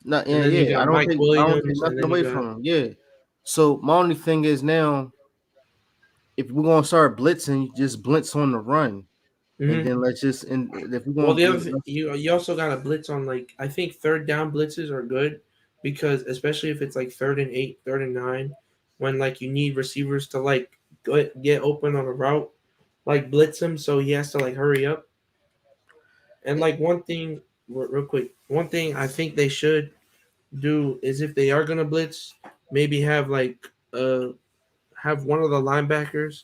Not, And yeah, then you yeah. got I Mike don't take Williams, and nothing then you away got from him. Yeah. So my only thing is now, if we're gonna start blitzing, just blitz on the run, and mhm. then let's just and if we're Well, gonna the other thing, you also got to blitz on like I think third down blitzes are good because especially if it's like 3rd and 8, 3rd and 9, when like you need receivers to like get open on a route, like blitz him so he has to like hurry up. And like one thing, real quick, one thing I think they should do is if they are gonna blitz, maybe have one of the linebackers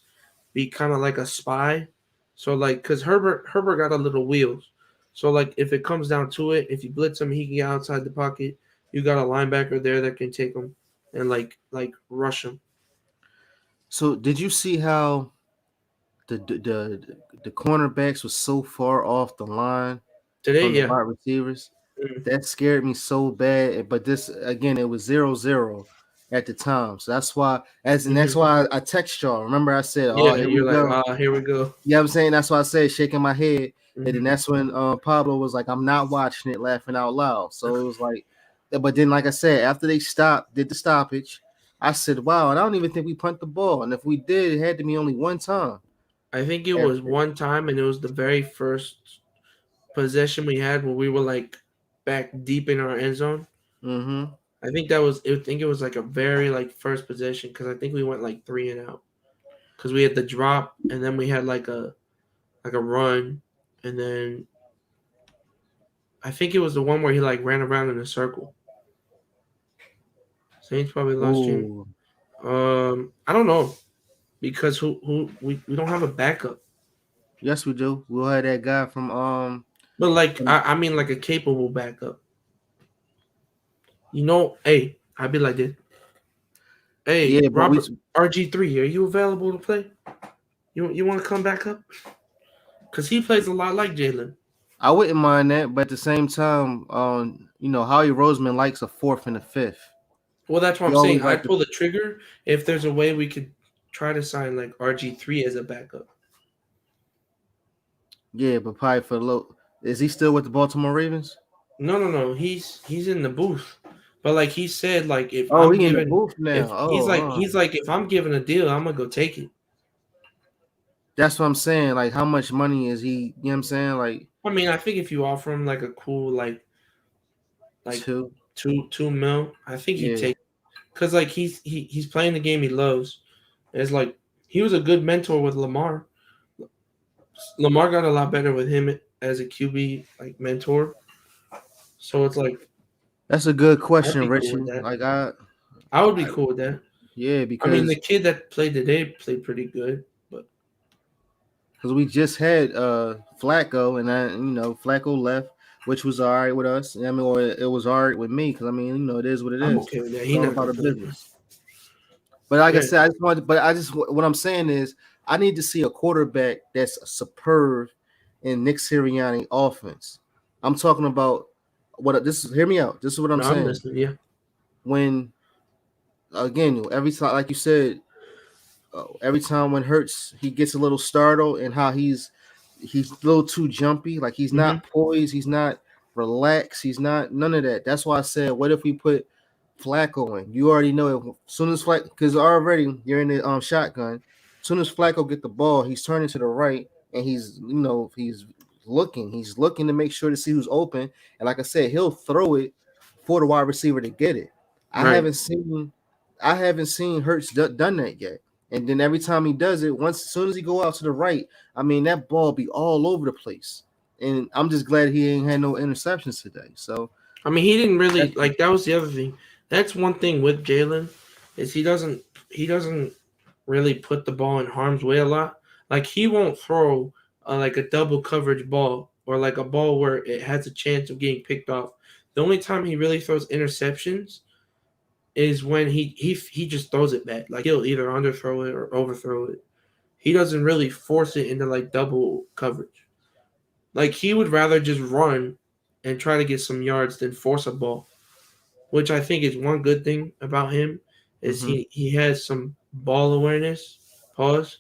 be kind of like a spy. So like, cause Herbert got a little wheels. So like, if it comes down to it, if you blitz him, he can get outside the pocket. You got a linebacker there that can take him and like rush him. so did you see how the cornerbacks was so far off the line Today, from the yeah. wide receivers? Mm. That scared me so bad. But this again, it was 0-0 at the time. So that's Hmm. why I text y'all. Remember I said, oh, Yeah, here we you're like, go. here we go. You know what I'm saying? That's why I said shaking my head. And then Hmm. that's when Pablo was like, I'm not watching it, laughing out loud. So it was like, but then like I said, after they did the stoppage, I said, wow, and I don't even think we punt the ball. And if we did, it had to be only one time. I think it was one time, and it was the very first possession we had where we were like back deep in our end zone. Mm-hmm. I think that was. I think it was like a very like first possession because I think we went like 3 and out because we had the drop and then we had like a run and then I think it was the one where he like ran around in a circle. Saints probably lost him. Oh, I don't know because who we don't have a backup, yes, we do. We'll have that guy but like from I mean like a capable backup. You know, hey, I'd be like this. Hey, yeah, but we Robert RG3, are you available to play? You want to come back up? Because he plays a lot like Jalen. I wouldn't mind that, but at the same time, Howie Roseman likes a fourth and a fifth. Well, that's what He I'm saying. always like I'd to, pull the trigger if there's a way we could try to sign like RG3 as a backup. yeah, but probably for the low. Is he still with the Baltimore Ravens? No. He's in the booth. But like he said, like if Oh, I'm he in the given booth now. if Oh, he's like if I'm given a deal, I'm gonna go take it. that's what I'm saying. Like, how much money is he? You know what I'm saying? Like I mean, I think if you offer him like a cool like two. two mil, I think he'd Yeah, take because like he's playing the game he loves. It's like he was a good mentor with Lamar. Lamar got a lot better with him as a QB like mentor. So it's like that's a good I'd question, be cool Richie. with that. Like I would be I cool with that. yeah, I mean, the because kid that played today played pretty good, but because we just had Flacco, and Flacco left, which was all right with us. I mean, or it was all right with me because it is what it I'm is. okay with that. It's He all not about gonna the play again. business. But like I Yeah. said, what I'm saying is I need to see a quarterback that's superb in Nick Sirianni offense. I'm talking about what this is. Hear me out. This is what I'm No, I'm saying. listening. Yeah. When again, every time, like you said, every time when Hurts he gets a little startled and how he's a little too jumpy, like he's Mm-hmm. not poised, he's not relaxed, he's not none of that. That's why I said, what if we put Flacco in? You already know it. As soon as Flacco, because already you're in the shotgun. As soon as Flacco get the ball, he's turning to the right and he's looking to make sure to see who's open. And like I said, he'll throw it for the wide receiver to get it. I Right. haven't seen I haven't seen Hurts done that yet. And then every time he does it, once as soon as he go out to the right, I mean that ball be all over the place. And I'm just glad he ain't had no interceptions today. So I mean, he didn't really that's like. That was the other thing. That's one thing with Jalen is he doesn't really put the ball in harm's way a lot. Like he won't throw like a double coverage ball or like a ball where it has a chance of getting picked off. The only time he really throws interceptions is when he just throws it back. Like he'll either underthrow it or overthrow it. He doesn't really force it into like double coverage. Like he would rather just run and try to get some yards than force a ball, which I think is one good thing about him is mm-hmm. he has some ball awareness. Pause.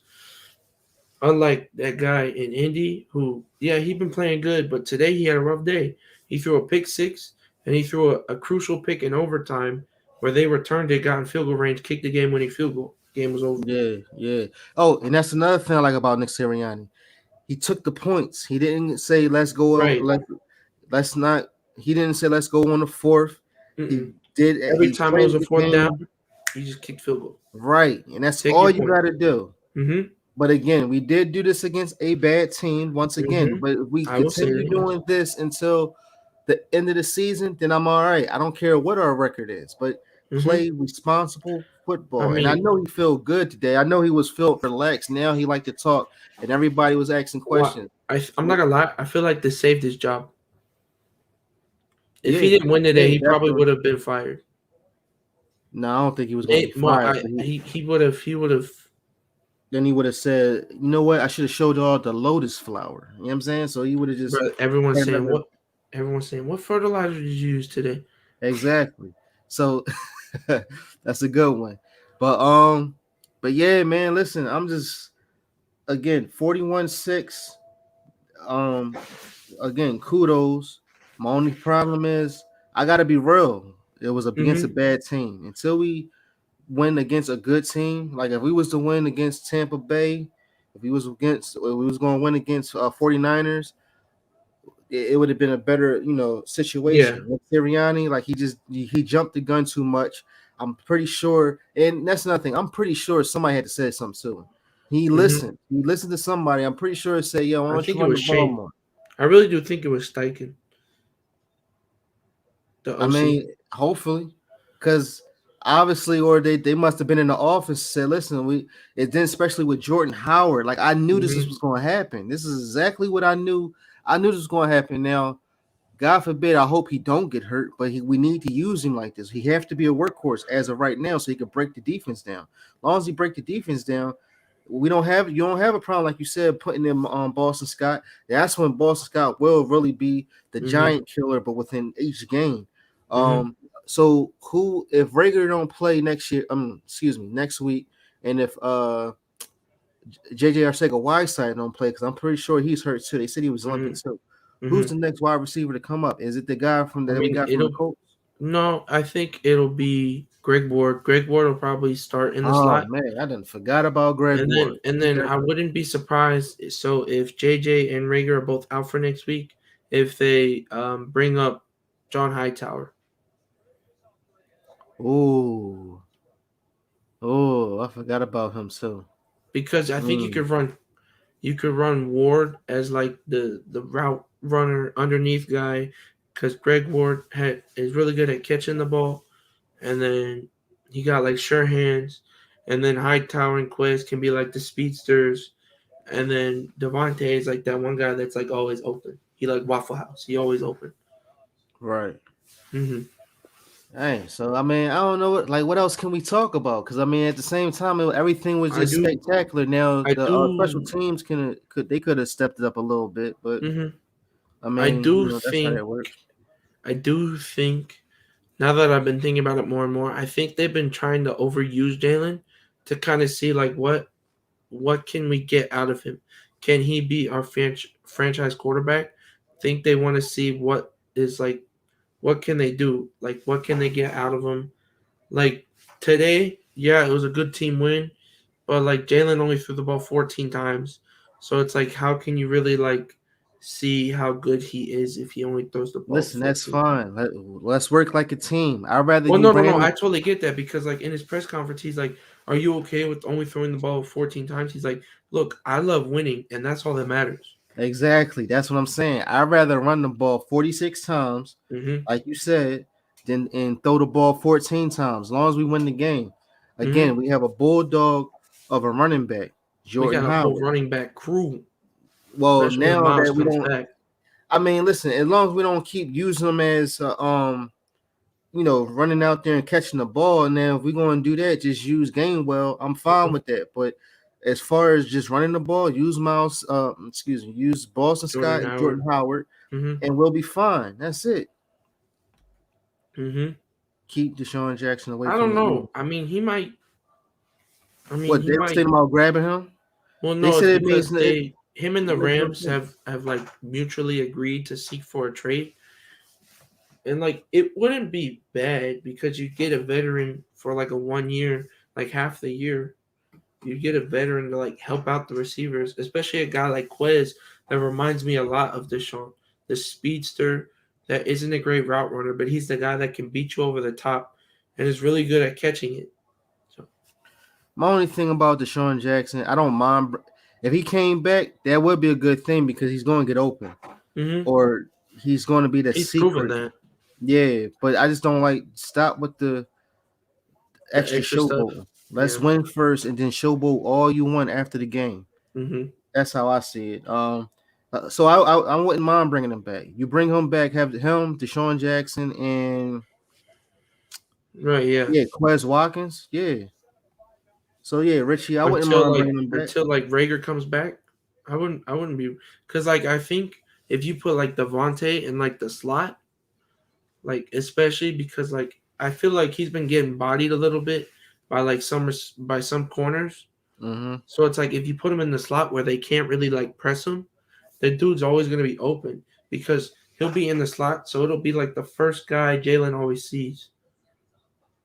Unlike that guy in Indy, who he been playing good, but today he had a rough day. He threw a pick six and he threw a crucial pick in overtime where they returned it, got in field goal range, kicked the game winning field goal. Game was over. Yeah, yeah. Oh, and that's another thing I like about Nick Sirianni. He took the points. He didn't say let's go Right. let's not. He didn't say let's go on the fourth. He Mm-mm. did. Every He time it played was a the fourth down, game he just kicked field goal. right, and that's Take all your you point. got to do. Mm-hmm. But again, we did do this against a bad team once again. Mm-hmm. But if we I will say continue that, yes. doing this until the end of the season, then I'm all right. I don't care what our record is, but Mm-hmm. play responsible I football. And I mean, know he felt good today. I know he was felt relaxed. Now he liked to talk, and everybody was asking what questions. I'm not gonna lie. I feel like this saved his job. If Yeah, he didn't win yeah, today, he probably definitely. would have been fired. No, I don't think he was going to be Well, fired. But he would have. then he would have said, you know what? I should have showed y'all the lotus flower. You know what I'm saying? So he would have just Bro, everyone's had saying another. what? Everyone's saying what fertilizer did you use today? Exactly. So that's a good one. But but yeah, man, listen, I'm just again 41-6. Um again, kudos. My only problem is I gotta be real. It was against a Mm-hmm. bad team. Until we win against a good team, like if we was to win against Tampa Bay, if we was gonna win against 49ers, it would have been a better, Yeah. situation. With Sirianni, like he jumped the gun too much. I'm pretty sure, and that's another thing. I'm pretty sure somebody had to say something to him. He Mm-hmm. listened. He listened to somebody. I'm pretty sure it said, "Yo, why I don't you think it run the was ball Shane. more?" I really do think it was Steichen, the I OC. mean, hopefully, because obviously, or they must have been in the office and said, "Listen, we." It then, especially with Jordan Howard, like I knew this Mm-hmm. was going to happen. This is exactly what I knew. I knew this was going to happen. Now, God forbid, I hope he don't get hurt, but we need to use him like this. He have to be a workhorse as of right now, so he can break the defense down. As long as he break the defense down, you don't have a problem like you said putting him on Boston Scott. That's when Boston Scott will really be the Mm-hmm. giant killer, but within each game. Mm-hmm. So who if Rager don't play next year? Excuse me, next week, and if JJ Arcega-Whiteside don't play because I'm pretty sure he's hurt too. They said he was limping Mm-hmm. too. Who's Mm-hmm. the next wide receiver to come up? Is it the guy from I that we mean, got from the it'll Colts? no. I think it'll be Greg Ward. Greg Ward will probably start in the Oh slot. man, I done forgot about Greg And then Ward. and Ain't then that I good? wouldn't be surprised. So if JJ and Rager are both out for next week, if they bring up John Hightower, Oh, oh, I forgot about him too. because I think Mm, you could run Ward as like the route runner underneath guy, because Greg Ward is really good at catching the ball, and then he got like sure hands, and then Hightower and Quez can be like the speedsters, And then Devontae is like that one guy that's like always open. He like Waffle House. He always open. Right. Hmm. Hey, so I mean, I don't know what else can we talk about? Because I mean, at the same time, everything was I just do. spectacular. Now I the special do. teams could have stepped it up a little bit, but Hmm. I I mean, do that's how think. that works. I do think. Now that I've been thinking about it more and more, I think they've been trying to overuse Jalen to kind of see like what can we get out of him? Can he be our franchise quarterback? Think they want to see what is like what can they do? Like what can they get out of him? Like today, yeah, it was a good team win, but like Jalen only threw the ball 14 times. So it's like how can you really like see how good he is if he only throws the ball Listen, that's 14 times? fine. Let's work like a team. I'd rather Well, you no, no, no. bring. I totally get that because, like, in his press conference, he's like, "Are you okay with only throwing the ball 14 times?" He's like, "Look, I love winning, and that's all that matters." Exactly. That's what I'm saying. I'd rather run the ball 46 times, Mm-hmm. like you said, than and throw the ball 14 times. As long as we win the game. Mm-hmm. Again, we have a bulldog of a running back, We Jordan got a whole Howard. running back crew, Well, especially if now Miles that we comes don't, back. I mean, listen, as long as we don't keep using them as, running out there and catching the ball, and then if we're going to do that, just use Gainwell. I'm fine with that. But as far as just running the ball, use Boston Jordan Scott and Howard. Jordan Howard, Mm-hmm. and we'll be fine. That's it. Mm-hmm. Keep Deshaun Jackson away I from don't the. know. I mean, he might. I mean, What he they were might. saying about grabbing him? Well, They no, it's said it means because it him and the makes no Rams sense. have like mutually agreed to seek for a trade, and like it wouldn't be bad because you get a veteran for like a 1 year, like half the year. You get a veteran to like help out the receivers, especially a guy like Quez that reminds me a lot of Deshaun, the speedster that isn't a great route runner, but he's the guy that can beat you over the top and is really good at catching it. So, My only thing about Deshaun Jackson, I don't mind if he came back. That would be a good thing because he's going to get open, or he's going to be the he's proven secret. that Yeah, but I just don't like stop with the the extra extra stuff. showboat. Let's Yeah. win first and then showboat all you want after the game. Hmm. That's how I see it. So I wouldn't mind bringing him back. You bring him back, have him, Deshaun Jackson, and Right. Yeah. yeah, Quez Watkins. Yeah. So yeah, Richie, I wouldn't Until mind like bringing him back. Rager comes back, I wouldn't be because like I think if you put like Devontae in like the slot, like especially because like I feel like he's been getting bodied a little bit by some corners. Mm-hmm. So it's like if you put him in the slot where they can't really like press him, the dude's always gonna be open because he'll be in the slot. So it'll be like the first guy Jalen always sees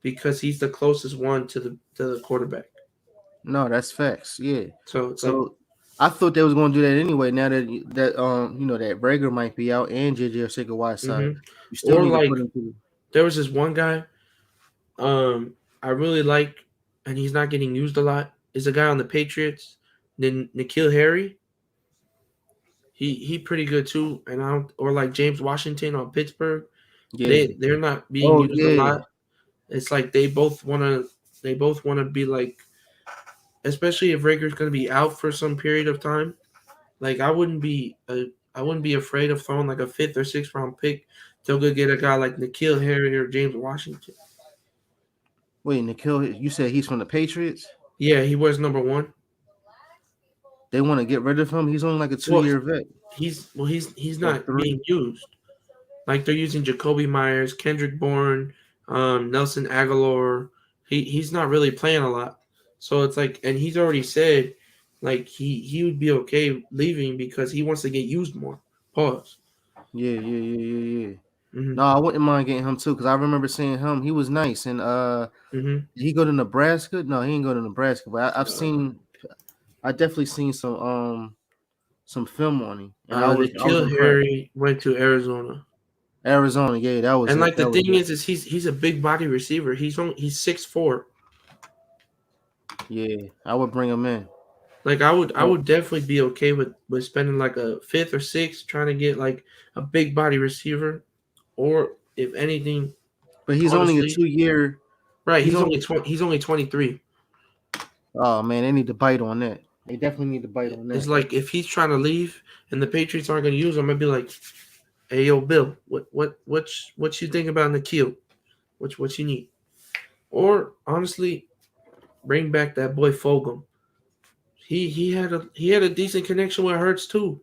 because he's the closest one to the quarterback. No, that's facts. Yeah. So it's like So I thought they was going to do that anyway. Now that Rager might be out and JJ Arcega-Whiteside, hmm you still or need to like put him through. there was this one guy I really like and he's not getting used a lot is a guy on the Patriots, then N'Keal Harry. He pretty good too, and I don't or like James Washington on Pittsburgh. Yeah. They're not being Oh used a yeah. lot. It's like they both wanna be like especially if Rager's gonna be out for some period of time. Like I wouldn't be afraid of throwing like a fifth or sixth round pick to go get a guy like N'Keal Harry or James Washington. Wait, Nikhil, you said he's from the Patriots? Yeah, he was number one. They want to get rid of him. He's only like a Well, 2 year vet he's or not being three. used. Like they're using Jacoby Myers, Kendrick Bourne, Nelson Aguilar. He's not really playing a lot. So it's like, and he's already said, like he would be okay leaving because he wants to get used more. Pause. Yeah. Hmm. No, I wouldn't mind getting him too because I remember seeing him. He was nice. And Hmm. did he go to Nebraska? No, he didn't go to Nebraska. But I definitely seen some film on him, and I was N'Keal impressed. Harry went to Arizona, Arizona, yeah, that was and it. like the That was thing it. is he's a big body receiver. He's 6'4". Yeah, I would bring him in. Like I But, would definitely be okay with spending like a fifth or sixth trying to get like a big body receiver, or if anything, but he's only a honestly, 2 year. right? He's only. He's only 23. Oh man, they need to bite on that. They definitely need to bite on It's that. like if he's trying to leave and the Patriots aren't going to use him, I'd be like, "Hey, yo, Bill, what you think about Nikhil? What you need?" Or honestly, bring back that boy Fulgham. He had a decent connection with Hurts too,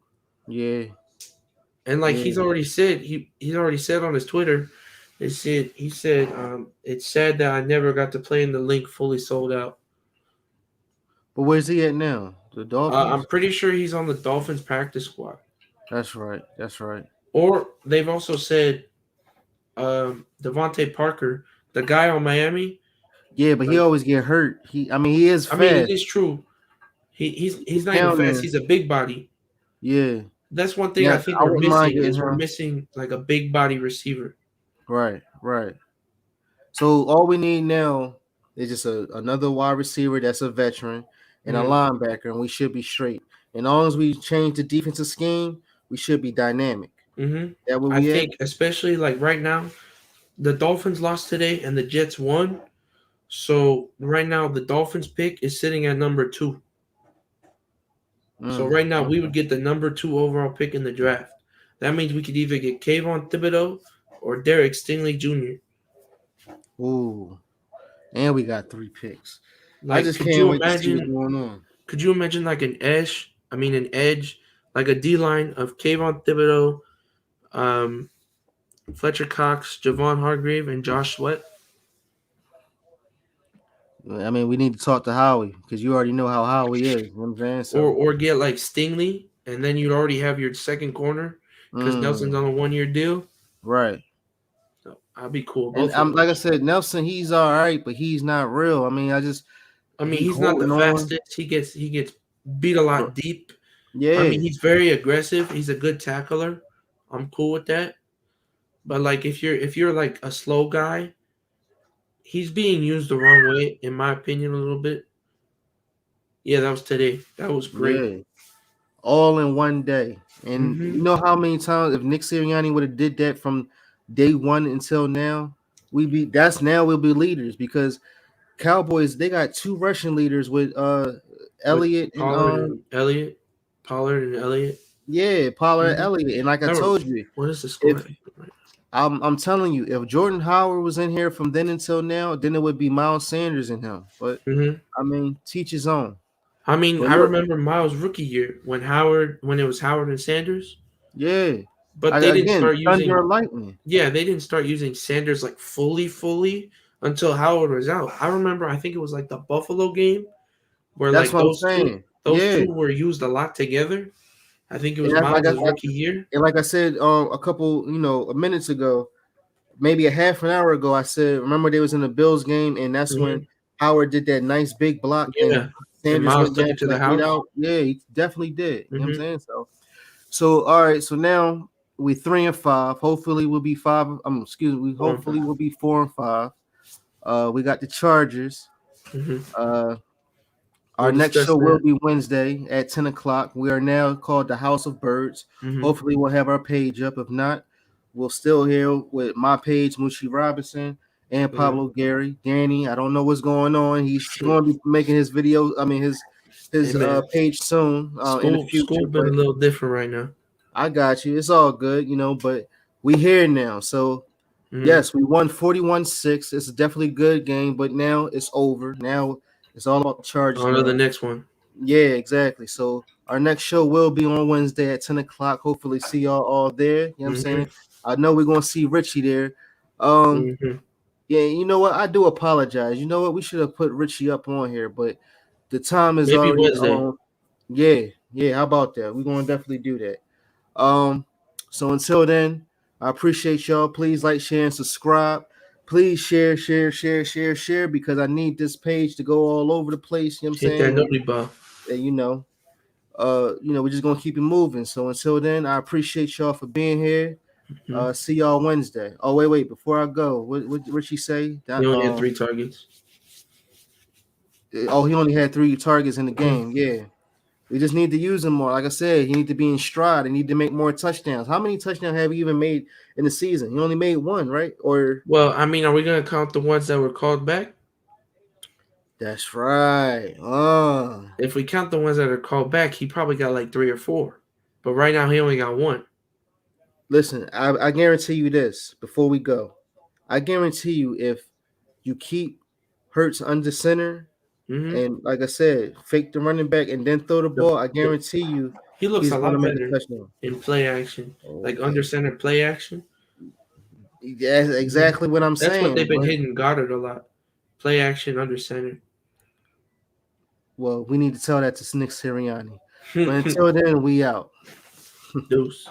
Yeah, and like yeah. he's already said on his Twitter, he said it's sad that I never got to play in the link fully sold out. But where's he at now? The I'm Dolphins? pretty sure he's on the Dolphins practice squad. That's right. That's right. Or they've also said Devontae Parker, the guy on Miami. Yeah, but he Like, always get hurt. I mean, he is I mean, it fast. is true. He's not even Down fast. there. He's a big body. Yeah. That's one thing I Yeah, think I we're wouldn't mind missing getting is we're him. missing like a big body receiver. Right, right. So all we need now is just another wide receiver that's a veteran and a Mhm. linebacker, and we should be straight. And as long as we change the defensive scheme, we should be dynamic. That where I we at? think especially like right now, the Dolphins lost today and the Jets won. So right now the Dolphins pick is sitting at number 2. So right now we would Okay. get the number 2 overall pick in the draft. That means we could either get Kayvon Thibodeau or Derek Stingley Jr. Ooh. And we got 3 picks. I Like, just could can't you wait to see what's imagine? going on. Could you imagine like an edge, like a D line of Kayvon Thibodeau, um, Fletcher Cox, Javon Hargrave, and Josh Sweat, I mean, we need to talk to Howie because you already know how Howie is. You know what I'm saying? or So, or get like Stingley, and then you'd already have your second corner because Nelson's mm, on a 1-year deal. right. So I'd be cool And both of I'm like I those. said, Nelson, he's all right, but he's not real. I mean, I mean, he he's not the holding on. fastest. He gets beat a lot deep. I mean, Yeah, he's very aggressive. He's a good tackler. I'm cool with that. But like if you're like a slow guy, he's being used the wrong way, in my opinion, a little bit. Yeah, that was today. That was great. yeah. All in one day. And Hmm. you know how many times if Nick Sirianni would have did that from day one until now, we'll be leaders because Cowboys they got 2 rushing leaders with With Elliott and Pollard and Elliott, Pollard and Elliott. yeah, Pollard and Hmm. Elliott. And like I told you, What is the score? if I'm telling you, if Jordan Howard was in here from then until now, then it would be Miles Sanders in him. But Hmm. I mean, teach his own. I mean, But I look, remember Miles' rookie year when it was Howard and Sanders, yeah. but I, they didn't again, start thunder using. and lightning. Yeah, they didn't start using Sanders like fully until Howard was out. I remember. I think it was like the Buffalo game where That's like what I'm those two saying. those Yeah. two were used a lot together. I think it And was that's Miles' rookie year. like I said a couple, minutes ago, maybe a half an hour ago, I said, remember they was in the Bills game, and that's when Hmm. Howard did that nice big block, and Yeah, and Sanders Miles went took down it to for the like 8 house. out. Yeah, he definitely did. You know what I'm Hmm. saying? So all right, so now we 3-5. Hopefully we'll be five. Excuse me. We 4 and 5. hopefully will be 4-5. We got the Chargers. Hmm. Uh, We'll our next discuss show will that. be Wednesday at 10 o'clock. We are now called the House of Birds. Hmm. Hopefully, we'll have our page up. If not, we'll still here with my page, Mushi Robinson, and Hmm. Pablo Gary. Danny, I don't know what's going on. He's Shoot. going to be making his video, I mean, Hey his man, page soon in the school future. been a But little different right now. I got you. It's all good, but we here now. So, Hmm. yes, we won 41-6. It's a definitely good game, but now it's over. Now it's all about the Chargers On to the now. next one. Yeah, exactly. So our next show will be on Wednesday at 10 o'clock. Hopefully see y'all all there. You know what I'm Hmm. saying? I know we're gonna see Richie there. Um, Hmm. yeah, you know what? I do apologize. You know what? We should have put Richie up on here, but the time is Maybe already Wednesday. yeah, yeah. How about that? We're gonna definitely do that. Um, so until then, I appreciate y'all. Please like, share, and subscribe. Please share, because I need this page to go all over the place. You know what I'm Hit that saying? noti ball. And we're just gonna keep it moving. So until then, I appreciate y'all for being here. Hmm. See y'all Wednesday. Oh wait, before I go, what she say? He That only had 3 targets. oh, he only had 3 targets in the Mhm. game. Yeah, we just need to use him more. Like I said, he need to be in stride. He need to make more touchdowns. How many touchdowns have he even made in the season? He only made one, right? Or Well, I mean, are we gonna count the ones that were called back? That's right. If we count the ones that are called back, he probably got like 3 or 4. But right now he only got 1. Listen, I guarantee you this before we go. I guarantee you if you keep Hurts under center Mm-hmm. and like I said, fake the running back and then throw the ball, I guarantee you He looks he's a gonna lot make a better touchdown. in play action, like under Okay. center play action. Yeah, that's exactly what I'm That's what saying. they've been But hitting Goddard a lot. Play action under center. well, we need to tell that to Nick Sirianni. But until then, we out. Deuce.